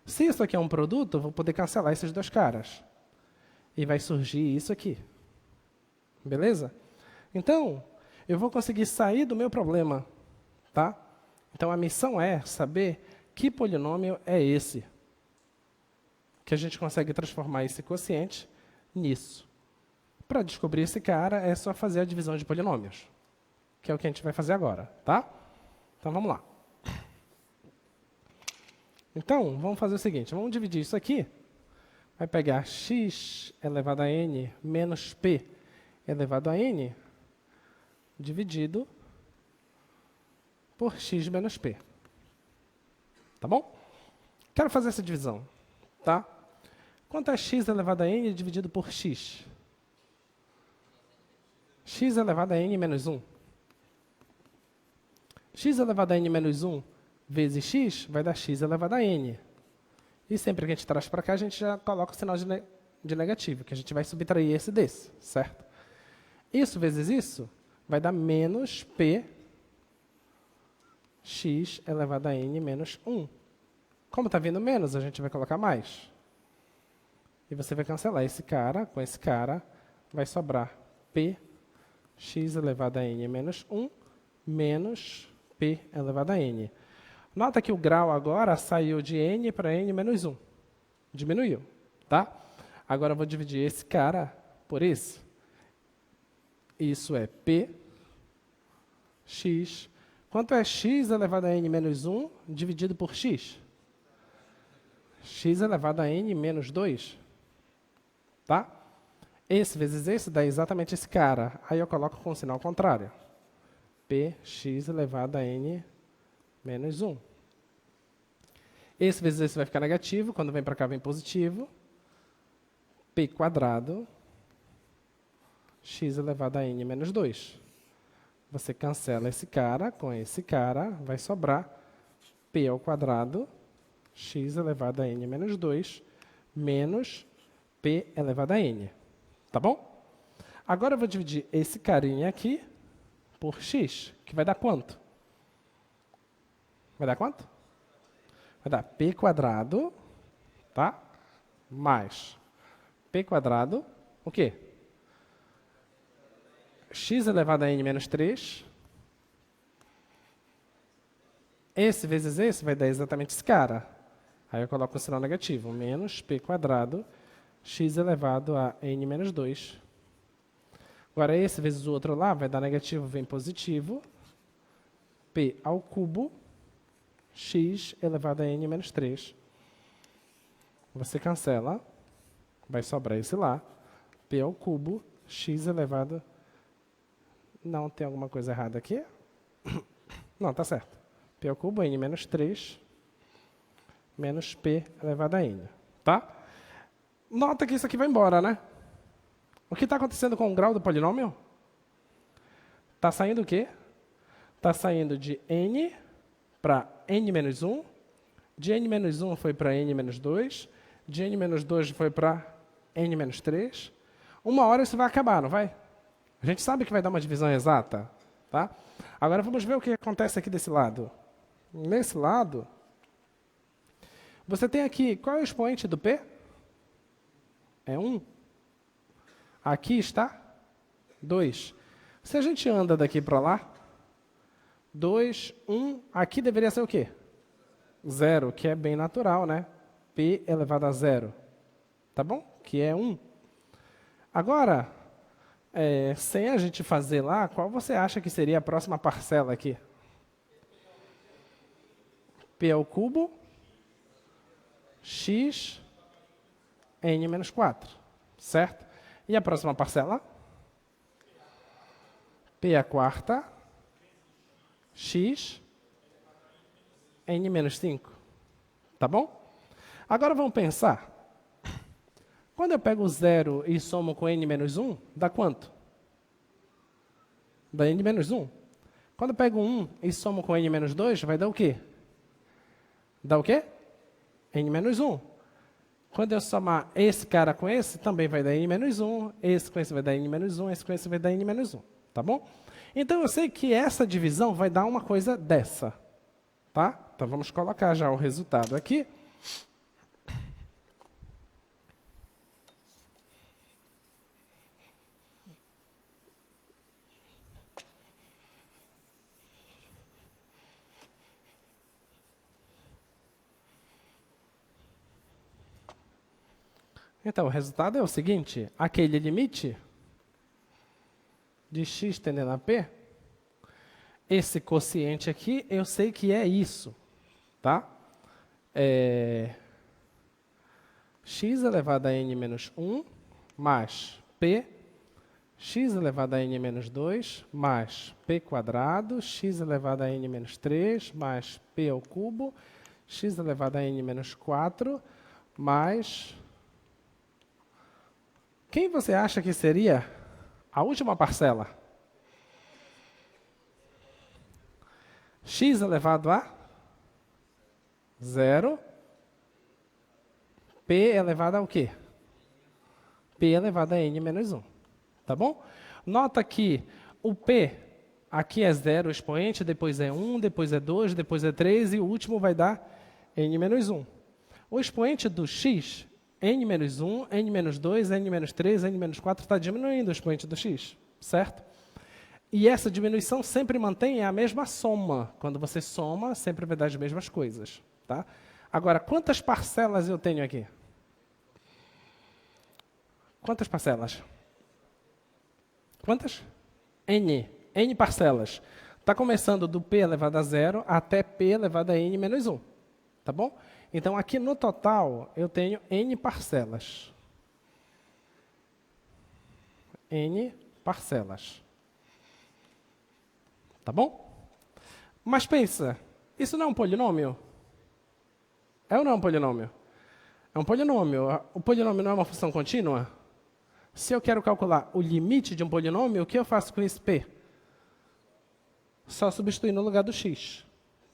Se isso aqui é um produto, eu vou poder cancelar esses dois caras. E vai surgir isso aqui. Beleza? Então, eu vou conseguir sair do meu problema. Tá? Então, a missão é saber que polinômio é esse. Que a gente consegue transformar esse quociente nisso. Para descobrir esse cara, é só fazer a divisão de polinômios. Que é o que a gente vai fazer agora. Tá? Então, vamos lá. Então, vamos fazer o seguinte. Vamos dividir isso aqui. Vai pegar x elevado a n menos p elevado a n dividido por x menos p. Tá bom? Quero fazer essa divisão. Tá? Quanto é x elevado a n dividido por x? X elevado a n menos 1. X elevado a n menos 1 vezes x vai dar x elevado a n. E sempre que a gente traz para cá, a gente já coloca o sinal de negativo, que a gente vai subtrair esse desse, certo? Isso vezes isso vai dar menos p x elevado a n menos 1. Como está vindo menos, a gente vai colocar mais. E você vai cancelar esse cara com esse cara, vai sobrar p x elevado a n menos 1 menos p elevado a n. Nota que o grau agora saiu de n para n menos 1. Diminuiu, tá? Agora eu vou dividir esse cara por esse. Isso é p x. Quanto é x elevado a n menos 1 dividido por x? X elevado a n menos 2. Tá? Esse vezes esse dá exatamente esse cara. Aí eu coloco com o sinal contrário. Px elevado a n menos 1. Esse vezes esse vai ficar negativo. Quando vem para cá, vem positivo. P quadrado x elevado a n menos 2. Você cancela esse cara com esse cara. Vai sobrar p ao quadrado x elevado a n menos 2 menos p elevado a n. Tá bom? Agora eu vou dividir esse carinha aqui por x, que vai dar quanto? Vai dar quanto? Vai dar p quadrado, tá? Mais p quadrado, o quê? X elevado a n menos 3. Esse vezes esse vai dar exatamente esse cara. Aí eu coloco o sinal negativo, menos p quadrado, x elevado a n menos 2. Agora, esse vezes o outro lá vai dar negativo, vem positivo. P ao cubo, x elevado a n menos 3. Você cancela, vai sobrar esse lá. P ao cubo, x elevado... Não, tem alguma coisa errada aqui? Não, tá certo. P ao cubo, n menos 3, menos p elevado a n. Tá? Nota que isso aqui vai embora, né? O que está acontecendo com o grau do polinômio? Está saindo o quê? Está saindo de n para n menos 1. De n menos 1 foi para n menos 2. De n menos 2 foi para n menos 3. Uma hora isso vai acabar, não vai? A gente sabe que vai dar uma divisão exata. Tá? Agora vamos ver o que acontece aqui desse lado. Nesse lado, você tem aqui, qual é o expoente do p? É 1. Aqui está 2. Se a gente anda daqui para lá, 2, 1, aqui deveria ser o quê? 0, que é bem natural, né? P elevado a 0. Tá bom? Que é 1. Agora, sem a gente fazer lá, qual você acha que seria a próxima parcela aqui? P ao cubo, x, n menos 4, certo? E a próxima parcela? P à quarta, x, n menos 5. Tá bom? Agora vamos pensar. Quando eu pego 0 e somo com n menos 1, dá quanto? Dá n menos 1. Quando eu pego 1 e somo com n menos 2, vai dar o quê? Dá o quê? N menos 1. Quando eu somar esse cara com esse, também vai dar n menos 1. Esse com esse vai dar n menos 1. Esse com esse vai dar n menos 1. Tá bom? Então eu sei que essa divisão vai dar uma coisa dessa. Tá? Então vamos colocar já o resultado aqui. Então, o resultado é o seguinte. Aquele limite de x tendendo a p, esse quociente aqui, eu sei que é isso. Tá? X elevado a n menos 1 mais p, x elevado a n menos 2 mais p quadrado, x elevado a n menos 3 mais p ao cubo, x elevado a n menos 4 mais... Quem você acha que seria a última parcela? X elevado a 0, P elevado ao quê? P elevado a n menos 1. Tá bom? Nota que o P aqui é 0, o expoente, depois é 1, depois é 2, depois é 3 e o último vai dar n menos 1. O expoente do x, n menos 1, n menos 2, n menos 3, n menos 4, está diminuindo o expoente do x, certo? E essa diminuição sempre mantém a mesma soma. Quando você soma, sempre vai dar as mesmas coisas. Tá? Agora, quantas parcelas eu tenho aqui? Quantas parcelas? Quantas? N. N parcelas. Está começando do P elevado a 0 até P elevado a N menos 1. Tá bom? Então, aqui no total, eu tenho N parcelas. N parcelas. Tá bom? Mas pensa, isso não é um polinômio? É ou não é um polinômio? É um polinômio. O polinômio não é uma função contínua? Se eu quero calcular o limite de um polinômio, o que eu faço com esse P? Só substituir no lugar do x.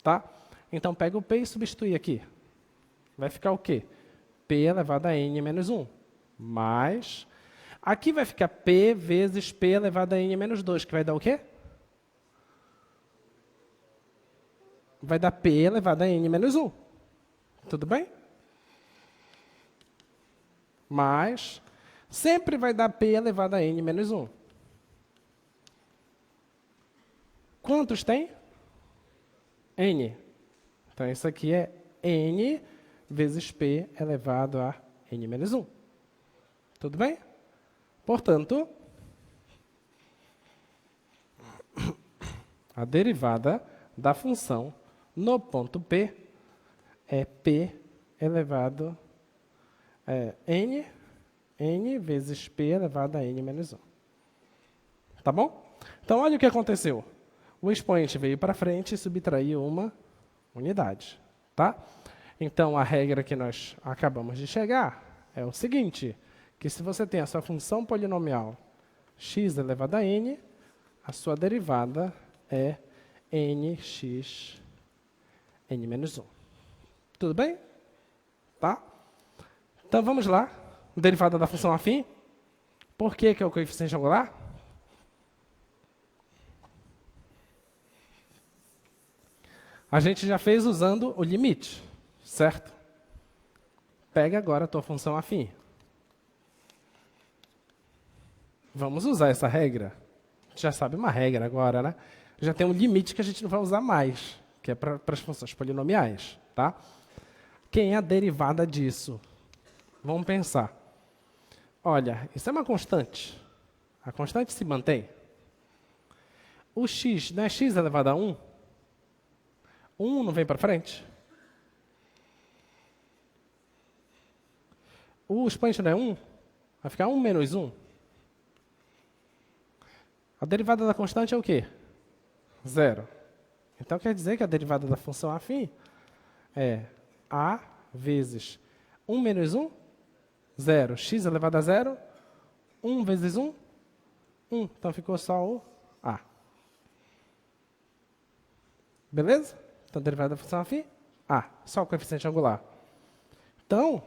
Tá? Então, pega o P e substitui aqui. Vai ficar o quê? P elevado a n menos 1. Mais... Aqui vai ficar P vezes P elevado a n menos 2, que vai dar o quê? Vai dar P elevado a n menos 1. Tudo bem? Mas sempre vai dar P elevado a n menos 1. Quantos tem? N. Então, isso aqui é n vezes P elevado a n menos 1. Tudo bem? Portanto, a derivada da função no ponto P é P elevado a n vezes P elevado a n menos 1. Tá bom? Então, olha o que aconteceu. O expoente veio para frente e subtraiu uma unidade. Tá? Então, a regra que nós acabamos de chegar é o seguinte, que se você tem a sua função polinomial x elevado a n, a sua derivada é nx n menos 1. Tudo bem? Tá? Então, vamos lá. Derivada da função afim. Por que é o coeficiente angular? A gente já fez usando o limite, certo? Pega agora a tua função afim. Vamos usar essa regra. Já sabe uma regra agora, né? Já tem um limite que a gente não vai usar mais, que é para as funções polinomiais. Tá? Quem é a derivada disso? Vamos pensar. Olha, isso é uma constante. A constante se mantém. O x não é x elevado a 1? 1 não vem para frente? O expoente não é 1? Vai ficar 1 menos 1. A derivada da constante é o quê? 0. Então, quer dizer que a derivada da função afim é a vezes 1 menos 1, 0. X elevado a 0, 1 vezes 1, 1. Então, ficou só o a. Beleza? Então, a derivada da função afim, a. Só o coeficiente angular. Então,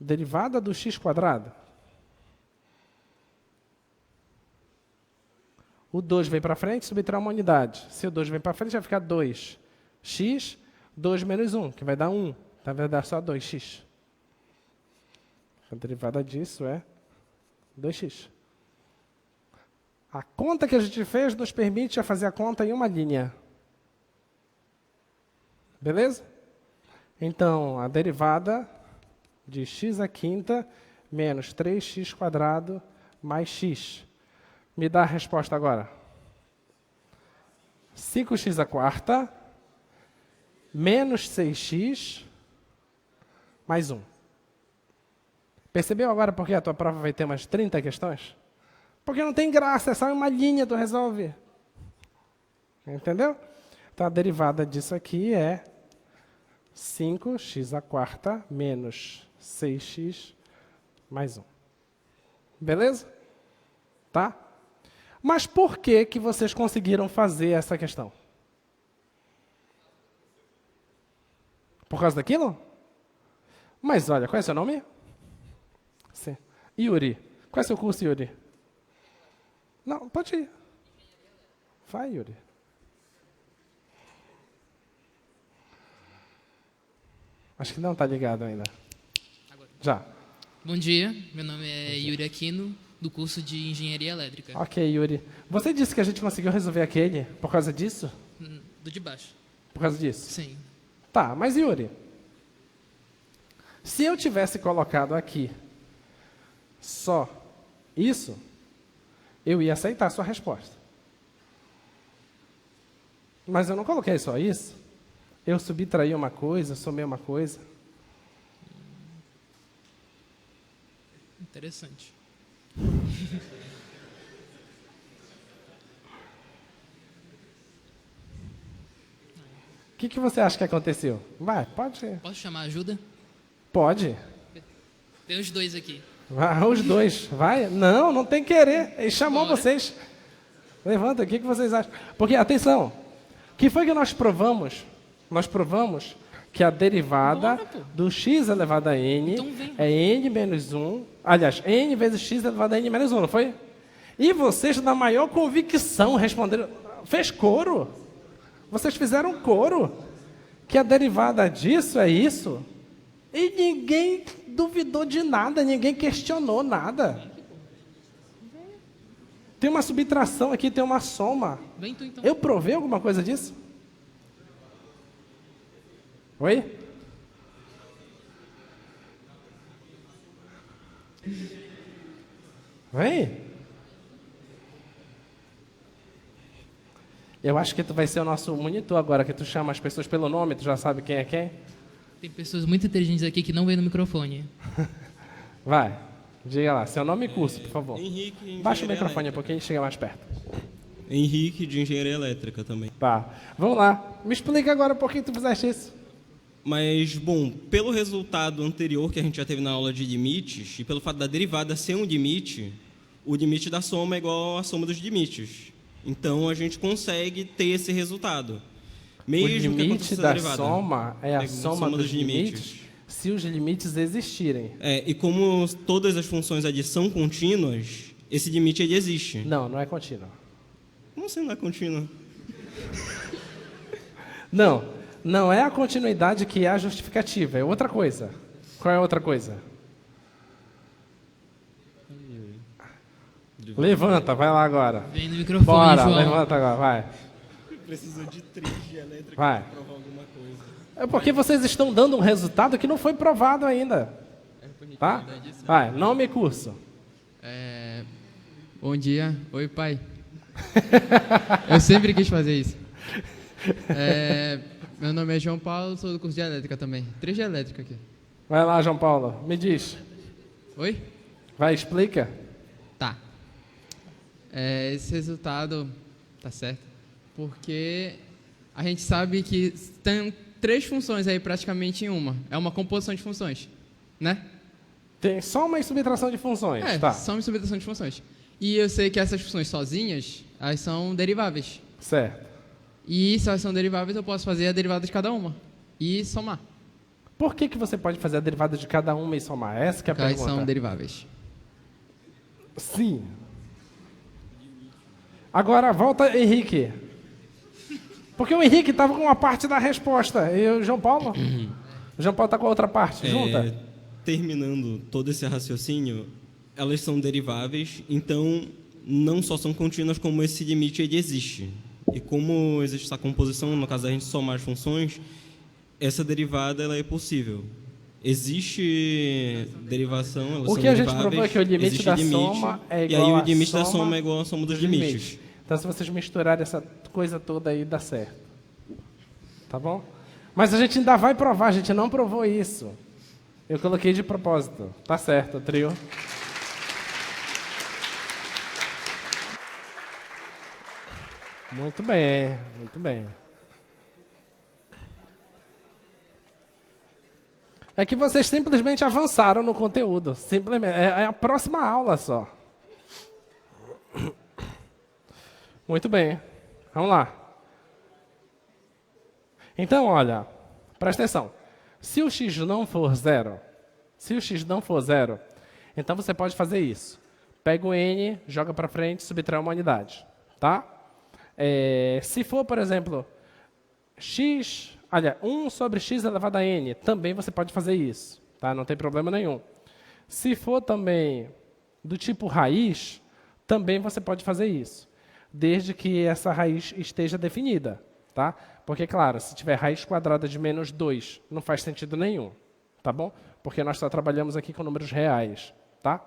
derivada do x². O 2 vem para frente, subtrai uma unidade. Se o 2 vem para frente, vai ficar 2. X, 2 menos 1, que vai dar 1. Então, vai dar só 2x. A derivada disso é 2x. A conta que a gente fez nos permite fazer a conta em uma linha. Beleza? Então, a derivada de x² menos 3x² mais x. Me dá a resposta agora. 5x² menos 6x mais 1. Percebeu agora por que a tua prova vai ter umas 30 questões? Porque não tem graça, é só uma linha, tu resolve. Entendeu? Então, a derivada disso aqui é 5x² menos 6x mais 1. Beleza? Tá? Mas por que que vocês conseguiram fazer essa questão? Por causa daquilo? Mas olha, qual é o seu nome? Sim. Yuri. Qual é o seu curso, Yuri? Não, pode ir. Vai, Yuri. Acho que não está ligado ainda. Agora. Já. Bom dia, meu nome é Yuri Aquino, do curso de Engenharia Elétrica. Ok, Yuri. Você disse que a gente conseguiu resolver aquele por causa disso? Do de baixo. Por causa disso? Sim. Tá, mas Yuri, se eu tivesse colocado aqui só isso, eu ia aceitar a sua resposta. Mas eu não coloquei só isso. Eu subtraí uma coisa, somei uma coisa. Interessante. O que você acha que aconteceu? Vai, pode. Posso chamar ajuda? Pode. Tem os dois aqui. Vai, os dois. Vai. Não, não tem querer. Ele chamou Bora. vocês. Levanta, o que vocês acham? Porque, atenção, o que foi que nós provamos? Nós provamos que a derivada Bora, pô. do x elevado a n Então vem. é n menos 1. Aliás, n vezes x elevado a n menos 1, não foi? E vocês, na maior convicção, responderam. Fez coro. Vocês fizeram coro. Que a derivada disso é isso. E ninguém duvidou de nada, ninguém questionou nada. Tem uma subtração aqui, tem uma soma. Vem tu então. Eu provei alguma coisa disso? Oi? Vem? Eu acho que tu vai ser o nosso monitor agora, que tu chama as pessoas pelo nome, tu já sabe quem é quem? Tem pessoas muito inteligentes aqui que não vêm no microfone. Vai, diga lá, seu nome e curso, por favor. Henrique, Engenharia Baixa o microfone um Elétrica. pouquinho e chega mais perto. Henrique, de Engenharia Elétrica também. Tá, vamos lá. Me explica agora por que tu fizeste isso. Mas, bom, pelo resultado anterior que a gente já teve na aula de limites, e pelo fato da derivada ser um limite, o limite da soma é igual à soma dos limites. Então, a gente consegue ter esse resultado. Mesmo O que limite aconteça a da derivada. soma é a É soma dos limites, se os limites existirem. E como todas as funções ali são contínuas, esse limite ele existe. Não, não é contínuo. Como assim não é contínuo? Não, não é a continuidade que é a justificativa, é outra coisa. Qual é a outra coisa? Levanta, vai lá agora. Vem no microfone, Bora, João. levanta agora, vai. Precisou de 3 de elétrica Vai. para provar alguma coisa. É porque vocês estão dando um resultado que não foi provado ainda. Tá? Vai, nome e curso. Bom dia. Oi, pai. Eu sempre quis fazer isso. Meu nome é João Paulo, sou do curso de elétrica também. 3 de elétrica aqui. Vai lá, João Paulo, me diz. Oi? Vai, explica. Tá. Esse resultado tá certo, porque a gente sabe que tem 3 funções aí praticamente em uma. É uma composição de funções, né? Tem soma e subtração de funções. Tá, Soma e subtração de funções. E eu sei que essas funções sozinhas, elas são deriváveis. certo. E se elas são deriváveis, eu posso fazer a derivada de cada uma e somar. Por que você pode fazer a derivada de cada uma e somar? Essa que é a Porque elas pergunta. são deriváveis. Sim. Agora, volta, Henrique. Porque o Henrique estava com uma parte da resposta. E o João Paulo? O João Paulo está com a outra parte. Junta. Terminando todo esse raciocínio, elas são deriváveis, então não só são contínuas, como esse limite ele existe. E como existe essa composição, no caso da gente somar as funções, essa derivada ela é possível. Existe derivação, elas O são que a gente deriváveis, provou é que o limite existe da limite, soma é e igual aí à o limite da soma soma é igual à soma dos limites. Então, se vocês misturarem essa coisa toda aí, dá certo. Tá bom? Mas a gente ainda vai provar, a gente não provou isso. Eu coloquei de propósito. Tá certo, trio. Muito bem, muito bem. É que vocês simplesmente avançaram no conteúdo. Simplesmente. É a próxima aula só. Muito bem. Vamos lá. Então, olha, presta atenção. Se o x não for zero, então você pode fazer isso. Pega o n, joga para frente, subtrai uma unidade. Tá? Se for, por exemplo, 1 sobre x elevado a n, também você pode fazer isso. Tá? Não tem problema nenhum. Se for também do tipo raiz, também você pode fazer isso. Desde que essa raiz esteja definida. Tá? Porque, claro, se tiver raiz quadrada de menos 2, não faz sentido nenhum. Tá bom? Porque nós só trabalhamos aqui com números reais. Tá?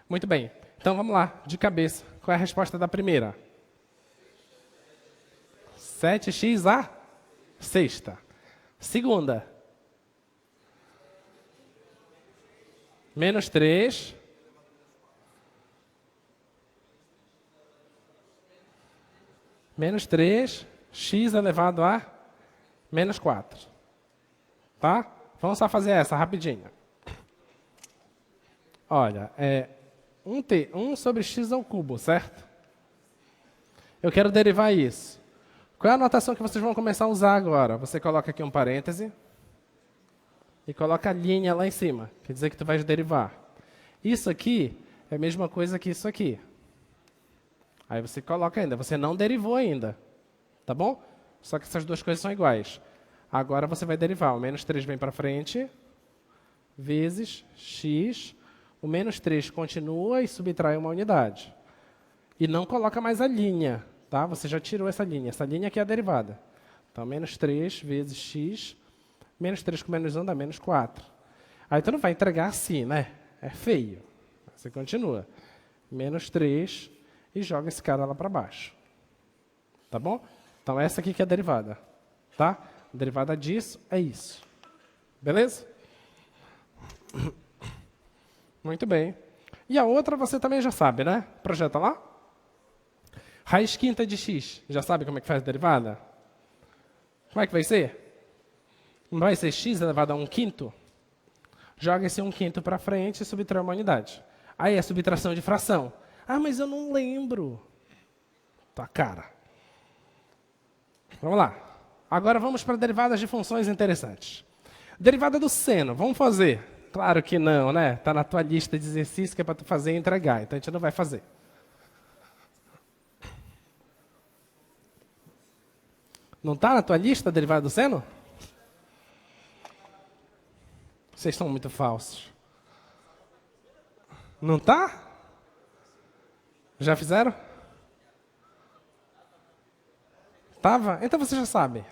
Muito bem. Então, vamos lá, de cabeça. Qual é a resposta da primeira? 7x a sexta. Segunda. Menos 3. Menos 3, x elevado a menos 4. Tá? Vamos só fazer essa rapidinho. Olha, 1 sobre x ao cubo, certo? Eu quero derivar isso. Qual é a notação que vocês vão começar a usar agora? Você coloca aqui um parêntese e coloca a linha lá em cima. Quer dizer que tu vais derivar. Isso aqui é a mesma coisa que isso aqui. Aí você coloca ainda. Você não derivou ainda. Tá bom? Só que essas duas coisas são iguais. Agora você vai derivar. O menos 3 vem para frente. Vezes x. O menos 3 continua e subtrai uma unidade. E não coloca mais a linha. Tá? Você já tirou essa linha. Essa linha aqui é a derivada. Então, menos 3 vezes x. Menos 3 com menos 1 dá menos 4. Aí tu não vai entregar assim, né? É feio. Você continua. Menos 3 e joga esse cara lá para baixo. Tá bom? Então, essa aqui que é a derivada. Tá? A derivada disso é isso. Beleza? Muito bem. E a outra você também já sabe, né? Projeta lá. Raiz quinta de x. Já sabe como é que faz a derivada? Como é que vai ser? Não vai ser x elevado a 1/5? Joga esse 1/5 para frente e subtrai uma unidade. Aí é subtração de fração. Ah, mas eu não lembro. Tua cara. Vamos lá. Agora vamos para derivadas de funções interessantes. Derivada do seno. Vamos fazer? Claro que não, né? Está na tua lista de exercícios que é para tu fazer e entregar. Então a gente não vai fazer. Não está na tua lista a derivada do seno? Vocês são muito falsos. Não está? Já fizeram? Tava? Então você já sabe.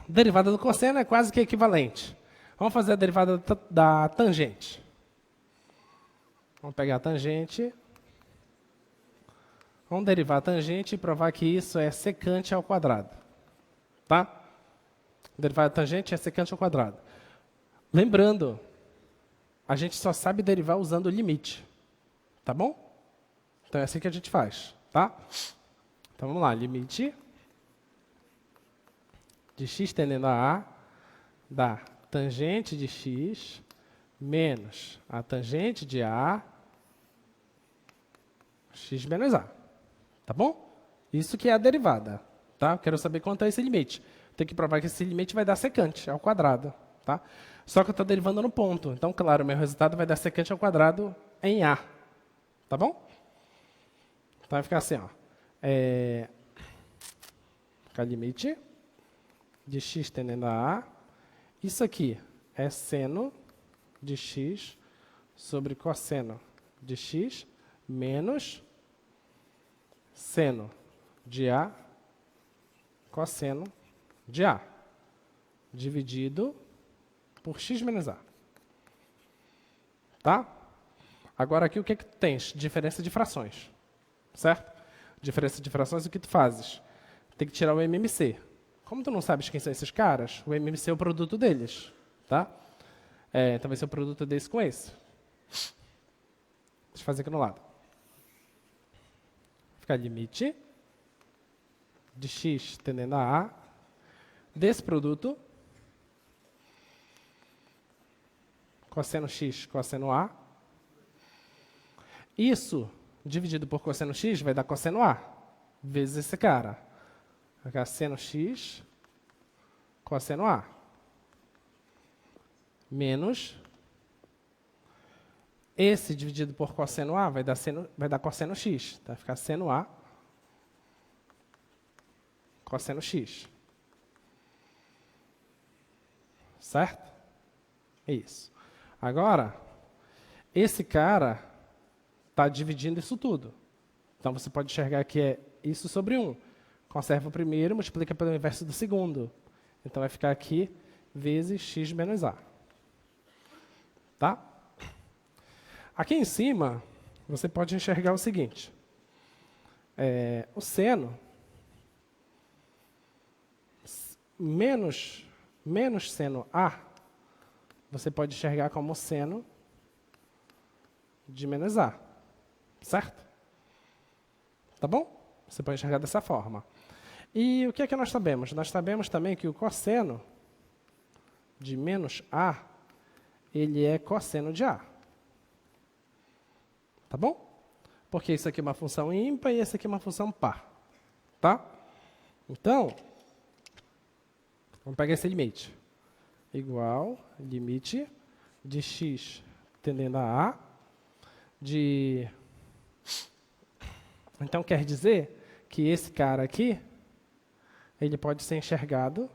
Derivada do cosseno é quase que equivalente. Vamos fazer a derivada da tangente. Vamos pegar a tangente. Vamos derivar a tangente e provar que isso é secante ao quadrado. Tá? Derivada da tangente é secante ao quadrado. Lembrando a gente só sabe derivar usando o limite. Tá bom? Então é assim que a gente faz, tá? Então vamos lá, limite de x tendendo a A dá tangente de x menos a tangente de A, x menos A. Tá bom? Isso que é a derivada. Tá? Eu quero saber quanto é esse limite. Tem que provar que esse limite vai dar secante ao quadrado. Tá? Só que eu estou derivando no ponto. Então, claro, meu resultado vai dar secante ao quadrado em A. Tá bom? Então vai ficar assim, ó. Fica limite de x tendendo a A. Isso aqui é seno de x sobre cosseno de x menos seno de A cosseno de A dividido por x menos A. Tá? Agora aqui o que tu tens? Diferença de frações. Certo? Diferença de frações, o que tu fazes? Tem que tirar o MMC. Como tu não sabes quem são esses caras, o MMC é o produto deles. Tá? Então vai ser o produto desse com esse. Deixa eu fazer aqui no lado. Fica limite de x tendendo a A desse produto, cosseno x, cosseno A. Isso dividido por cosseno x vai dar cosseno A, vezes esse cara. Vai ficar seno x, cosseno A. Menos esse dividido por cosseno A vai dar cosseno x. Tá? Vai ficar seno A, cosseno x. Certo? Isso. Agora, esse cara está dividindo isso tudo. Então, você pode enxergar que é isso sobre 1. Conserva o primeiro, multiplica pelo inverso do segundo. Então, vai ficar aqui vezes x menos A. Tá? Aqui em cima, você pode enxergar o seguinte. O seno menos seno A, você pode enxergar como seno de menos A. Certo? Tá bom? Você pode enxergar dessa forma. E o que é que nós sabemos? Nós sabemos também que o cosseno de menos A, ele é cosseno de A. Tá bom? Porque isso aqui é uma função ímpar e essa aqui é uma função par. Tá? Então, vamos pegar esse limite. Igual limite de x tendendo a A de... Então, quer dizer que esse cara aqui, ele pode ser enxergado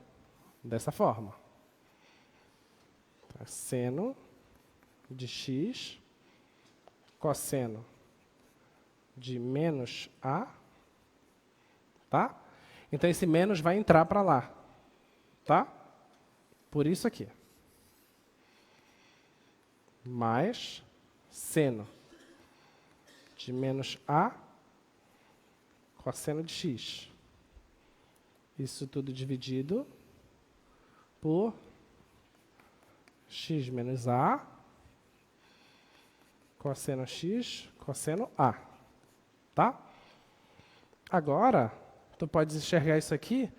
dessa forma. Então, seno de x cosseno de menos A, tá? Então, esse menos vai entrar para lá, tá? Por isso aqui. Mais seno de menos A cosseno de x. Isso tudo dividido por x menos A cosseno x, cosseno A. Tá? Agora, tu pode enxergar isso aqui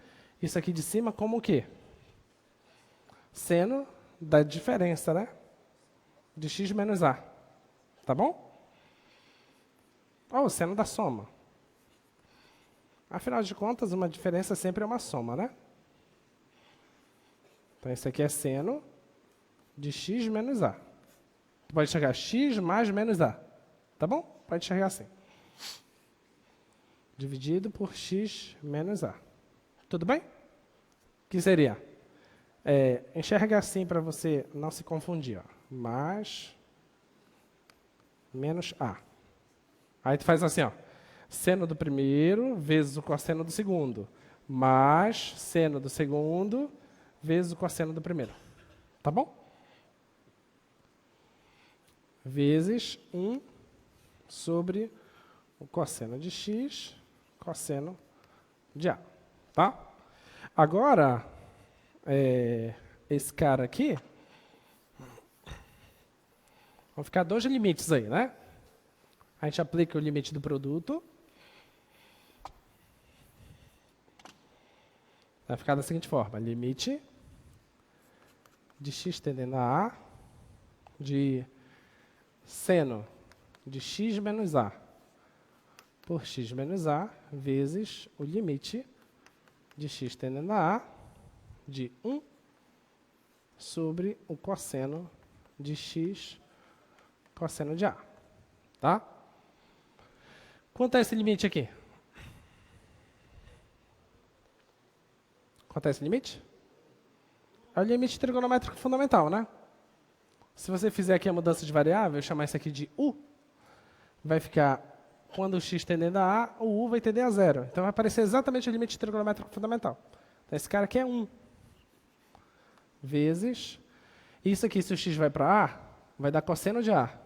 de cima como o quê? Seno da diferença, né? De x menos A. Tá bom? Ou o seno da soma. Afinal de contas, uma diferença sempre é uma soma, né? Então, esse aqui é seno de x menos A. Tu pode enxergar x mais menos A. Tá bom? Pode enxergar assim. Dividido por x menos A. Tudo bem? O que seria? Enxerga assim para você não se confundir. Ó. Mais menos A. Aí tu faz assim, ó. Seno do primeiro vezes o cosseno do segundo. Mais seno do segundo vezes o cosseno do primeiro. Tá bom? Vezes 1 sobre o cosseno de x, cosseno de A. Tá? Agora, esse cara aqui, Vão ficar dois limites aí, né? A gente aplica o limite do produto. Vai ficar da seguinte forma. Limite de x tendendo a A de seno de x menos A por x menos A vezes o limite de x tendendo a A de 1 sobre o cosseno de x cosseno de A. Tá? Quanto é esse limite aqui? Quanto é esse limite? É o limite trigonométrico fundamental, né? Se você fizer aqui a mudança de variável, chamar isso aqui de u, vai ficar, quando o x tendendo a A, o u vai tender a 0. Então vai aparecer exatamente o limite trigonométrico fundamental. Então esse cara aqui é 1. Vezes, isso aqui, se o x vai para A, vai dar cosseno de A.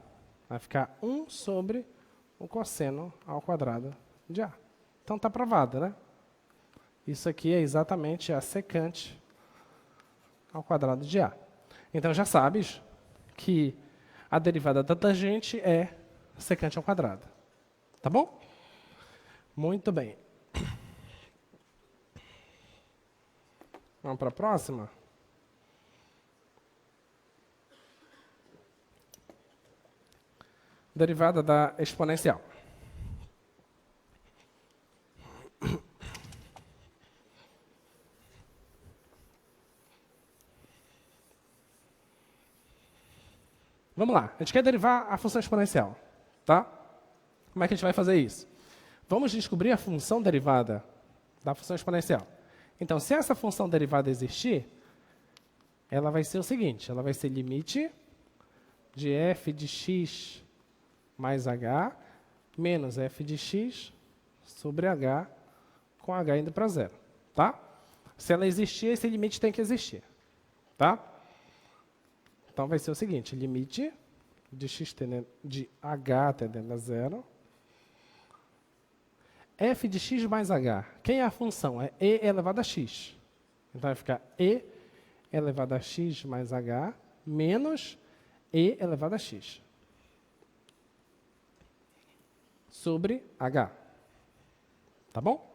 Vai ficar 1 sobre o cosseno ao quadrado de A. Então está provado, né? Isso aqui é exatamente a secante ao quadrado de A. Então já sabes que a derivada da tangente é secante ao quadrado. Tá bom? Muito bem. Vamos para a próxima? Derivada da exponencial. Vamos lá, a gente quer derivar a função exponencial, tá? Como é que a gente vai fazer isso? Vamos descobrir a função derivada da função exponencial. Então, se essa função derivada existir, ela vai ser o seguinte, ela vai ser limite de f de x mais h menos f de x sobre h com h indo para 0, tá? Se ela existir, esse limite tem que existir, tá? Então vai ser o seguinte, limite de x tendendo, de h tendendo a 0, f de x mais h. Quem é a função? É e elevado a x. Então vai ficar e elevado a x mais h menos e elevado a x sobre h. Tá bom?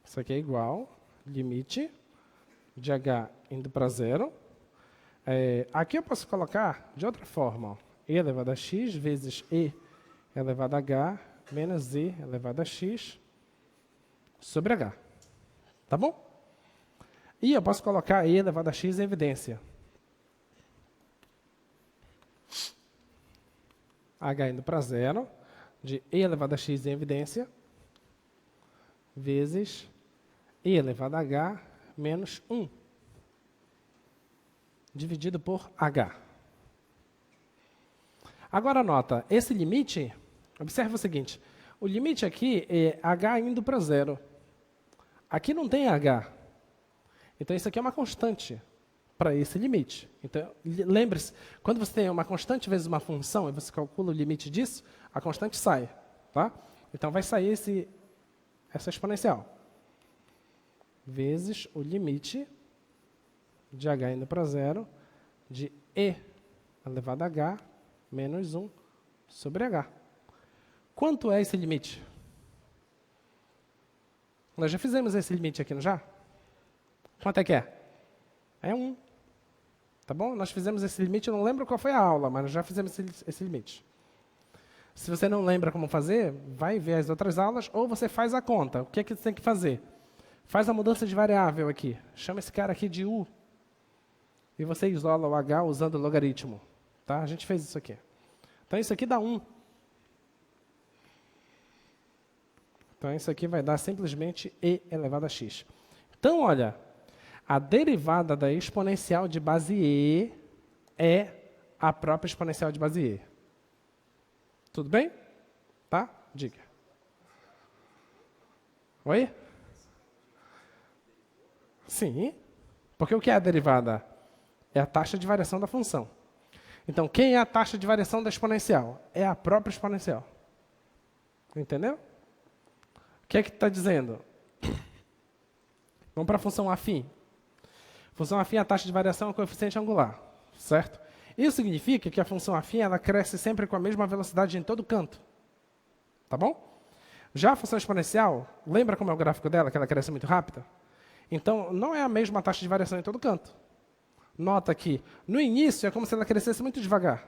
Isso aqui é igual limite de h indo para 0. Aqui eu posso colocar de outra forma. Ó, e elevado a x vezes e elevado a h menos e elevado a x sobre h. Tá bom? E eu posso colocar e elevado a x em evidência. H indo para 0, de e elevado a x em evidência, vezes e elevado a h menos 1, dividido por h. Agora nota, esse limite, observe o seguinte, o limite aqui é h indo para 0. Aqui não tem h. Então isso aqui é uma constante para esse limite. Então, lembre-se, quando você tem uma constante vezes uma função e você calcula o limite disso, a constante sai, tá? Então vai sair essa exponencial. Vezes o limite de h indo para 0 de e elevado a h menos 1 sobre h. Quanto é esse limite? Nós já fizemos esse limite aqui, não já? Quanto é que é? É 1. Tá bom? Nós fizemos esse limite, eu não lembro qual foi a aula, mas nós já fizemos esse limite. Se você não lembra como fazer, vai ver as outras aulas ou você faz a conta. O que é que você tem que fazer? Faz a mudança de variável aqui. Chama esse cara aqui de u. E você isola o h usando o logaritmo. Tá? A gente fez isso aqui. Então, isso aqui dá 1. Então, isso aqui vai dar simplesmente e elevado a x. Então, olha, a derivada da exponencial de base e é a própria exponencial de base e. Tudo bem? Tá? Diga. Oi? Sim. Porque o que é a derivada? É a taxa de variação da função. Então, quem é a taxa de variação da exponencial? É a própria exponencial. Entendeu? O que é que está dizendo? Vamos para a função afim. Função afim, a taxa de variação é o coeficiente angular, certo? Isso significa que a função afim ela cresce sempre com a mesma velocidade em todo canto. Tá bom? Já a função exponencial, lembra como é o gráfico dela, que ela cresce muito rápida? Então, não é a mesma taxa de variação em todo canto. Nota que, no início, é como se ela crescesse muito devagar.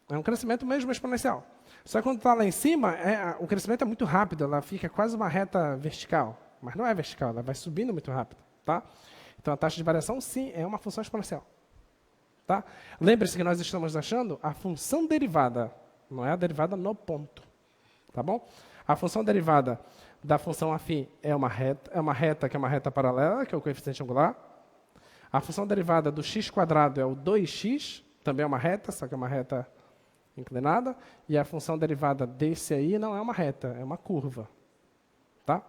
É um crescimento mesmo exponencial. Só que quando está lá em cima, o crescimento é muito rápido, ela fica quase uma reta vertical. Mas não é vertical, ela vai subindo muito rápido. Tá? Então, a taxa de variação, sim, é uma função exponencial. Tá? Lembre-se que nós estamos achando a função derivada, não é a derivada no ponto. Tá bom? A função derivada da função afim é uma reta que é uma reta paralela, que é o coeficiente angular. A função derivada do x² é o 2x, também é uma reta, só que é uma reta inclinada. E a função derivada desse aí não é uma reta, é uma curva. Tá?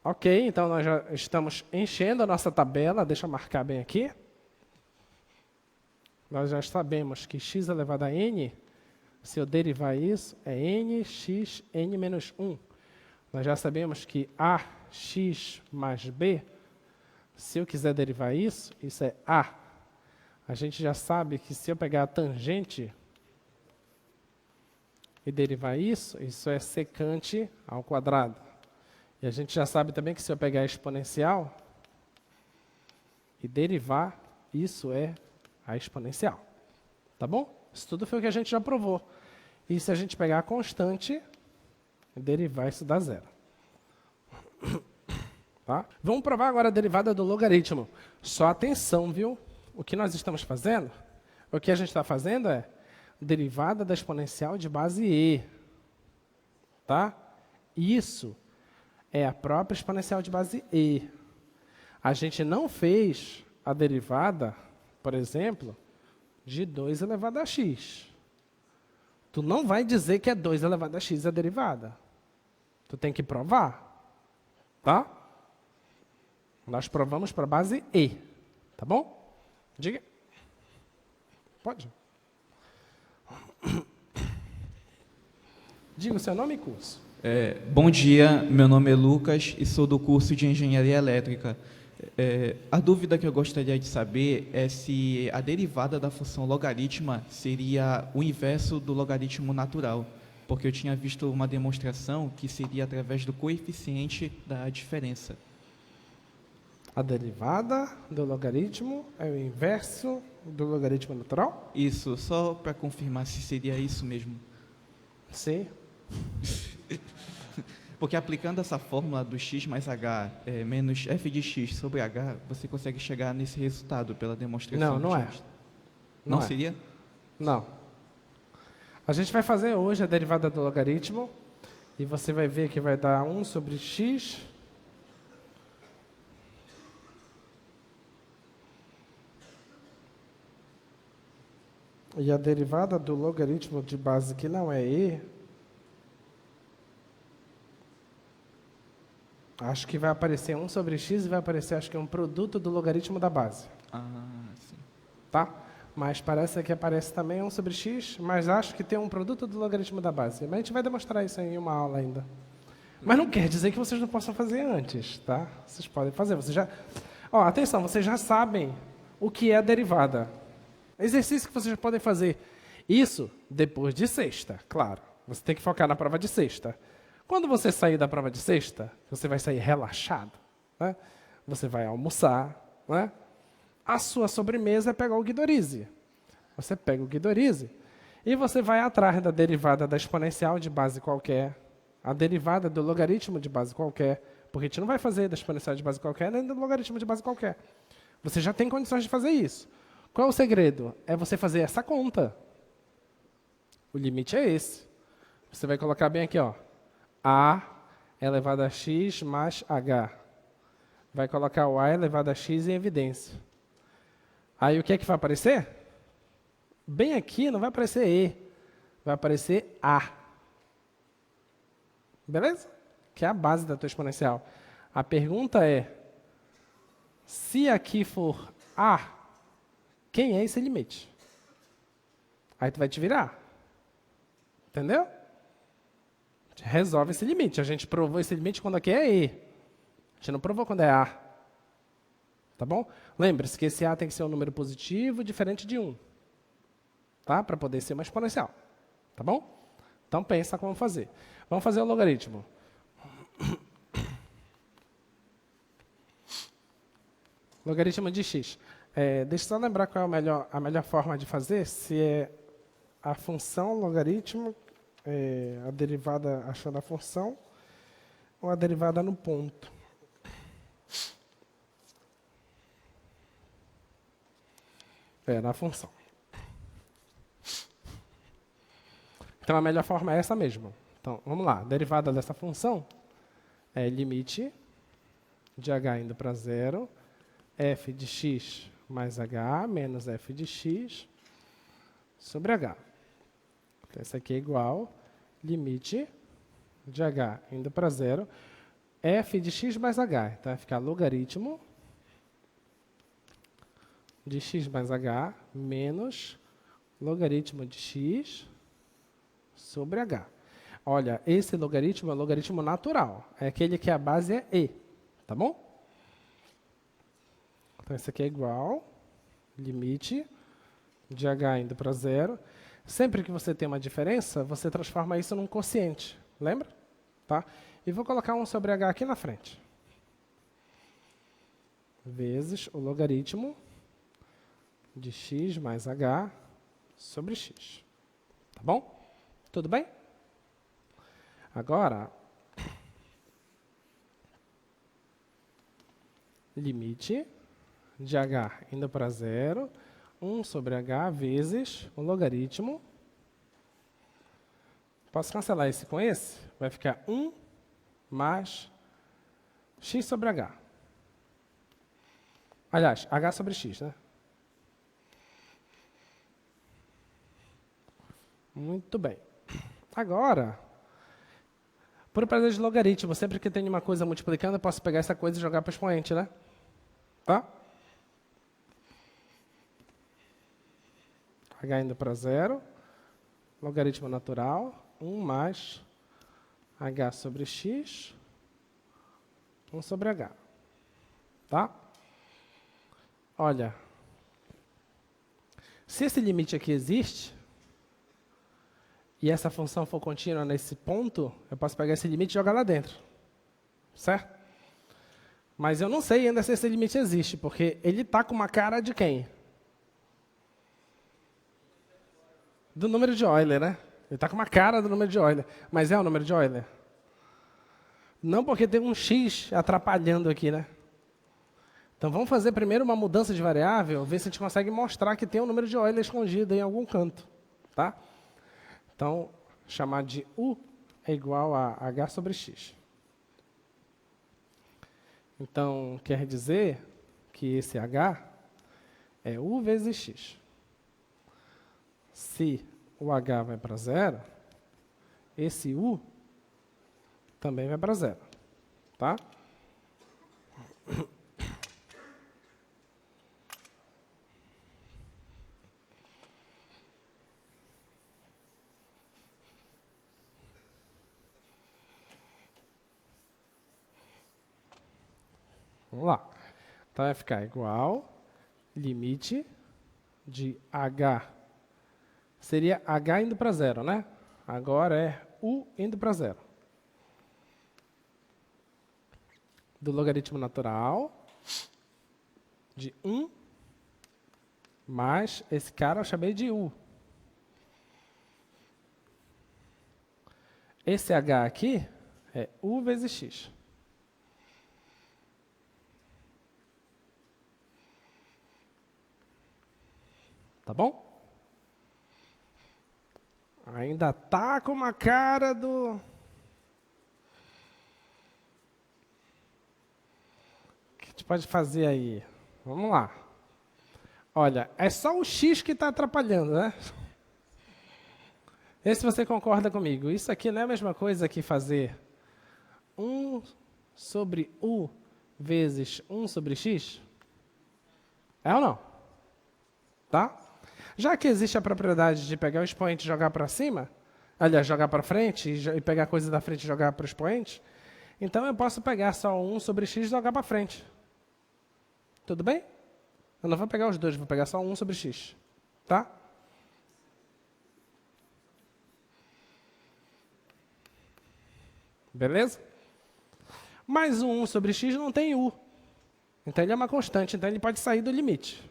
Ok, então nós já estamos enchendo a nossa tabela, deixa eu marcar bem aqui. Nós já sabemos que x elevado a n, se eu derivar isso, é nx n menos 1. Nós já sabemos que ax mais b, se eu quiser derivar isso, isso é a. A gente já sabe que se eu pegar a tangente e derivar isso, isso é secante ao quadrado. E a gente já sabe também que se eu pegar a exponencial e derivar, isso é a exponencial. Tá bom? Isso tudo foi o que a gente já provou. E se a gente pegar a constante e derivar, isso dá zero. Tá? Vamos provar agora a derivada do logaritmo. Só atenção, viu? O que nós estamos fazendo, o que a gente está fazendo é derivada da exponencial de base e. Tá? Isso é a própria exponencial de base e. A gente não fez a derivada, por exemplo, de 2 elevado a x. Tu não vai dizer que é 2 elevado a x a derivada. Tu tem que provar. Tá? Nós provamos para a base e. Tá bom? Diga. Pode. Diga o seu nome e curso. Bom dia, meu nome é Lucas e sou do curso de Engenharia Elétrica. A dúvida que eu gostaria de saber é se a derivada da função logaritma seria o inverso do logaritmo natural, porque eu tinha visto uma demonstração que seria através do coeficiente da diferença. A derivada do logaritmo é o inverso do logaritmo natural? Isso, só para confirmar se seria isso mesmo. Sim. Porque aplicando essa fórmula do x mais h menos f de x sobre h, você consegue chegar nesse resultado pela demonstração. Não, não é. Não é. seria? Não. A gente vai fazer hoje a derivada do logaritmo e você vai ver que vai dar 1 sobre x e a derivada do logaritmo de base que não é e, acho que vai aparecer 1 sobre x e vai aparecer, acho que é um produto do logaritmo da base. Sim. Tá? Mas parece que aparece também 1 sobre x, mas acho que tem um produto do logaritmo da base. Mas a gente vai demonstrar isso em uma aula ainda. Mas não quer dizer que vocês não possam fazer antes, tá? Vocês podem fazer. Vocês já... atenção, vocês já sabem o que é a derivada. Exercício que vocês podem fazer. Isso depois de sexta, claro. Você tem que focar na prova de sexta. Quando você sair da prova de sexta, você vai sair relaxado. Né? Você vai almoçar. Né? A sua sobremesa é pegar o Guidorize. Você pega o Guidorize e você vai atrás da derivada da exponencial de base qualquer, a derivada do logaritmo de base qualquer, porque a gente não vai fazer da exponencial de base qualquer nem do logaritmo de base qualquer. Você já tem condições de fazer isso. Qual é o segredo? É você fazer essa conta. O limite é esse. Você vai colocar bem aqui, ó. A elevado a x mais h. Vai colocar o a elevado a x em evidência. Aí o que é que vai aparecer? Bem aqui não vai aparecer e. Vai aparecer a. Beleza? Que é a base da tua exponencial. A pergunta é, se aqui for a, quem é esse limite? Aí tu vai te virar. Entendeu? A gente resolve esse limite. A gente provou esse limite quando aqui é e. A gente não provou quando é a. Tá bom? Lembre-se que esse A tem que ser um número positivo diferente de 1. Tá? Para poder ser uma exponencial. Tá bom? Então pensa como fazer. Vamos fazer o logaritmo. Logaritmo de x. Deixa eu só lembrar qual é a melhor forma de fazer, se é a função logaritmo, a derivada achando a função, ou a derivada no ponto. Na função. Então a melhor forma é essa mesmo. Então, vamos lá. A derivada dessa função é limite de h indo para 0, f de x mais h menos f de x sobre h. Então, isso aqui é igual limite de h indo para 0, f de x mais h. Então, vai ficar logaritmo de x mais h menos logaritmo de x sobre h. Olha, esse logaritmo é o logaritmo natural. É aquele que a base é e. Tá bom? Então, isso aqui é igual limite de h indo para 0. Sempre que você tem uma diferença, você transforma isso num quociente. Lembra? Tá? E vou colocar 1 sobre h aqui na frente. Vezes o logaritmo de x mais h sobre x. Tá bom? Tudo bem? Agora, limite de h indo para 0, 1 sobre h vezes o logaritmo. Posso cancelar esse com esse? Vai ficar 1 mais x sobre h. Aliás, h sobre x, né? Muito bem. Agora, por prazer de logaritmo, sempre que tem uma coisa multiplicando, eu posso pegar essa coisa e jogar para o expoente, né? Tá? H indo para 0, logaritmo natural, 1 mais h sobre x, 1 sobre h. Tá? Olha, se esse limite aqui existe, e essa função for contínua nesse ponto, eu posso pegar esse limite e jogar lá dentro. Certo? Mas eu não sei ainda se esse limite existe, porque ele está com uma cara de quem? Do número de Euler, né? Ele está com uma cara do número de Euler. Mas é o número de Euler? Não, porque tem um x atrapalhando aqui, né? Então vamos fazer primeiro uma mudança de variável, ver se a gente consegue mostrar que tem um número de Euler escondido em algum canto. Tá? Então, chamar de u é igual a h sobre x. Então, quer dizer que esse h é u vezes x. Se o h vai para 0, esse u também vai para 0. Tá? Vamos lá. Então, vai ficar igual limite de h. Seria h indo para 0, né? Agora é u indo para 0. Do logaritmo natural de 1 mais esse cara eu chamei de u. Esse h aqui é u vezes x. Tá bom? Ainda tá com uma cara do... O que a gente pode fazer aí? Vamos lá. Olha, é só o x que está atrapalhando, né? Vê se você concorda comigo. Isso aqui não é a mesma coisa que fazer 1 sobre u vezes 1 sobre x? É ou não? Tá? Já que existe a propriedade de pegar o expoente e jogar para cima, aliás, jogar para frente e pegar a coisa da frente e jogar para o expoente, então eu posso pegar só 1 sobre x e jogar para frente. Tudo bem? Eu não vou pegar os dois, vou pegar só 1 sobre x. Tá? Beleza? Mas o 1 sobre x não tem u. Então ele é uma constante, então ele pode sair do limite.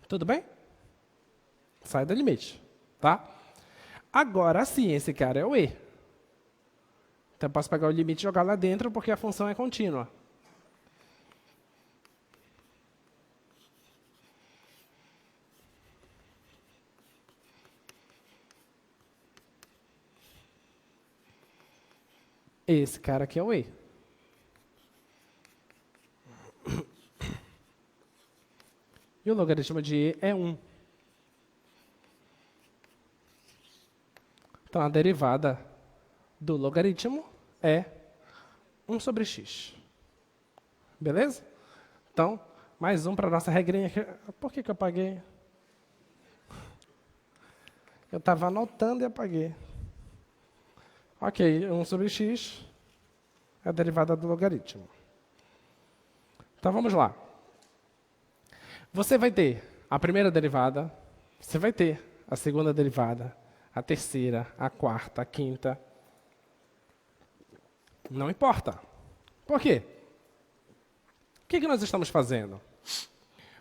Tudo bem? Sai do limite, tá? Agora sim, esse cara é o e. Então eu posso pegar o limite e jogar lá dentro porque a função é contínua. Esse cara aqui é o e. E o logaritmo de e é 1. Então, a derivada do logaritmo é 1 sobre x. Beleza? Então, mais um para a nossa regrinha aqui. Por que eu apaguei? Eu estava anotando e apaguei. Ok, 1 sobre x é a derivada do logaritmo. Então, vamos lá. Você vai ter a primeira derivada, você vai ter a segunda derivada, a terceira, a quarta, a quinta. Não importa. Por quê? O que nós estamos fazendo?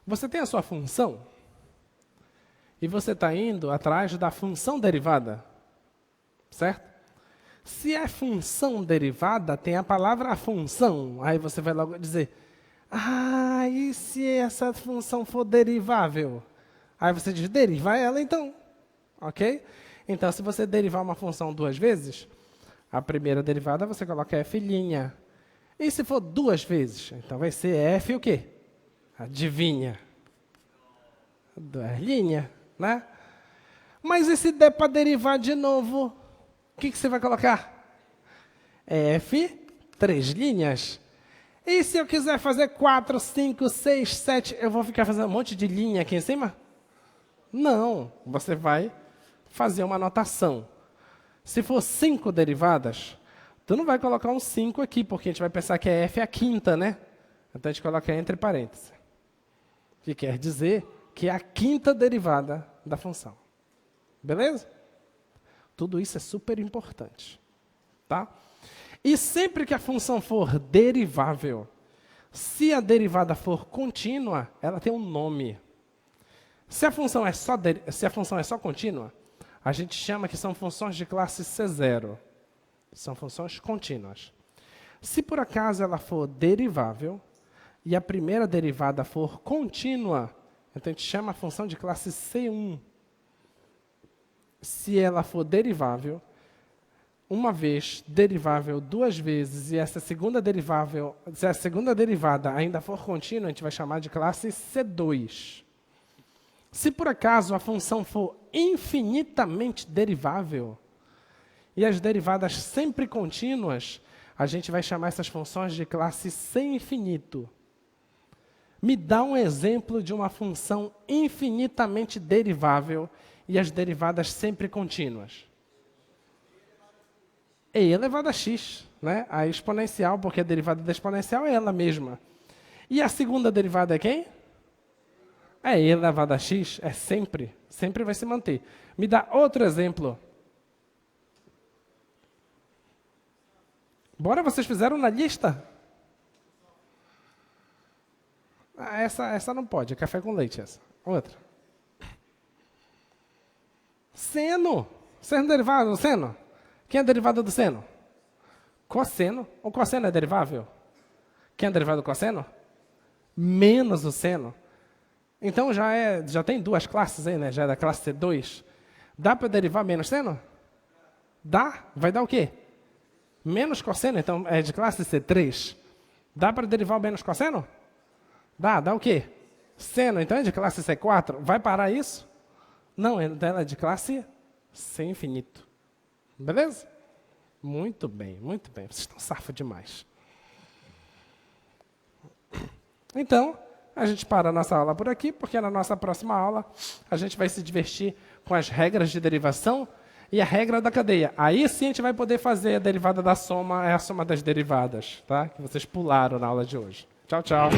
Você tem a sua função e você está indo atrás da função derivada, certo? Se é função derivada, tem a palavra função. Aí você vai logo dizer, ah, e se essa função for derivável? Aí você diz, deriva ela então. Ok? Então, se você derivar uma função 2 vezes, a primeira derivada você coloca f'. E se for 2 vezes? Então vai ser f o quê? Adivinha? 2 né? Mas e se der para derivar de novo? O que você vai colocar? F, 3 linhas. E se eu quiser fazer 4, 5, 6, 7, eu vou ficar fazendo um monte de linha aqui em cima? Não, você vai fazer uma anotação. Se for 5 derivadas, tu não vai colocar um 5 aqui, porque a gente vai pensar que é f a quinta, né? Então a gente coloca entre parênteses. Que quer dizer que é a quinta derivada da função. Beleza? Tudo isso é super importante. Tá? E sempre que a função for derivável, se a derivada for contínua, ela tem um nome. Se a função é só contínua, a gente chama que são funções de classe C0. São funções contínuas. Se por acaso ela for derivável e a primeira derivada for contínua, então a gente chama a função de classe C1. Se ela for derivável, uma vez, derivável 2 vezes, e essa segunda derivável, se a segunda derivada ainda for contínua, a gente vai chamar de classe C2. Se por acaso a função for infinitamente derivável, e as derivadas sempre contínuas, a gente vai chamar essas funções de classe C infinito. Me dá um exemplo de uma função infinitamente derivável e as derivadas sempre contínuas. E elevado a x, né? A exponencial, porque a derivada da exponencial é ela mesma. E a segunda derivada é quem? É e elevado a x, é sempre vai se manter. Me dá outro exemplo. Bora, vocês fizeram na lista? Ah, essa não pode, é café com leite essa. Outra. Seno. Seno derivado, seno. Quem é derivado do seno? Cosseno. O cosseno é derivável? Quem é derivado do cosseno? Menos o seno. Então já tem 2 classes aí, né? Já é da classe C2. Dá para derivar menos seno? Dá. Vai dar o quê? Menos cosseno, então é de classe C3. Dá para derivar o menos cosseno? Dá o quê? Seno, então é de classe C4. Vai parar isso? Não, ela é de classe C infinito. Beleza? Muito bem, muito bem. Vocês estão safos demais. Então, a gente para a nossa aula por aqui, porque na nossa próxima aula a gente vai se divertir com as regras de derivação e a regra da cadeia. Aí sim a gente vai poder fazer a derivada da soma, é a soma das derivadas, tá? Que vocês pularam na aula de hoje. Tchau, tchau.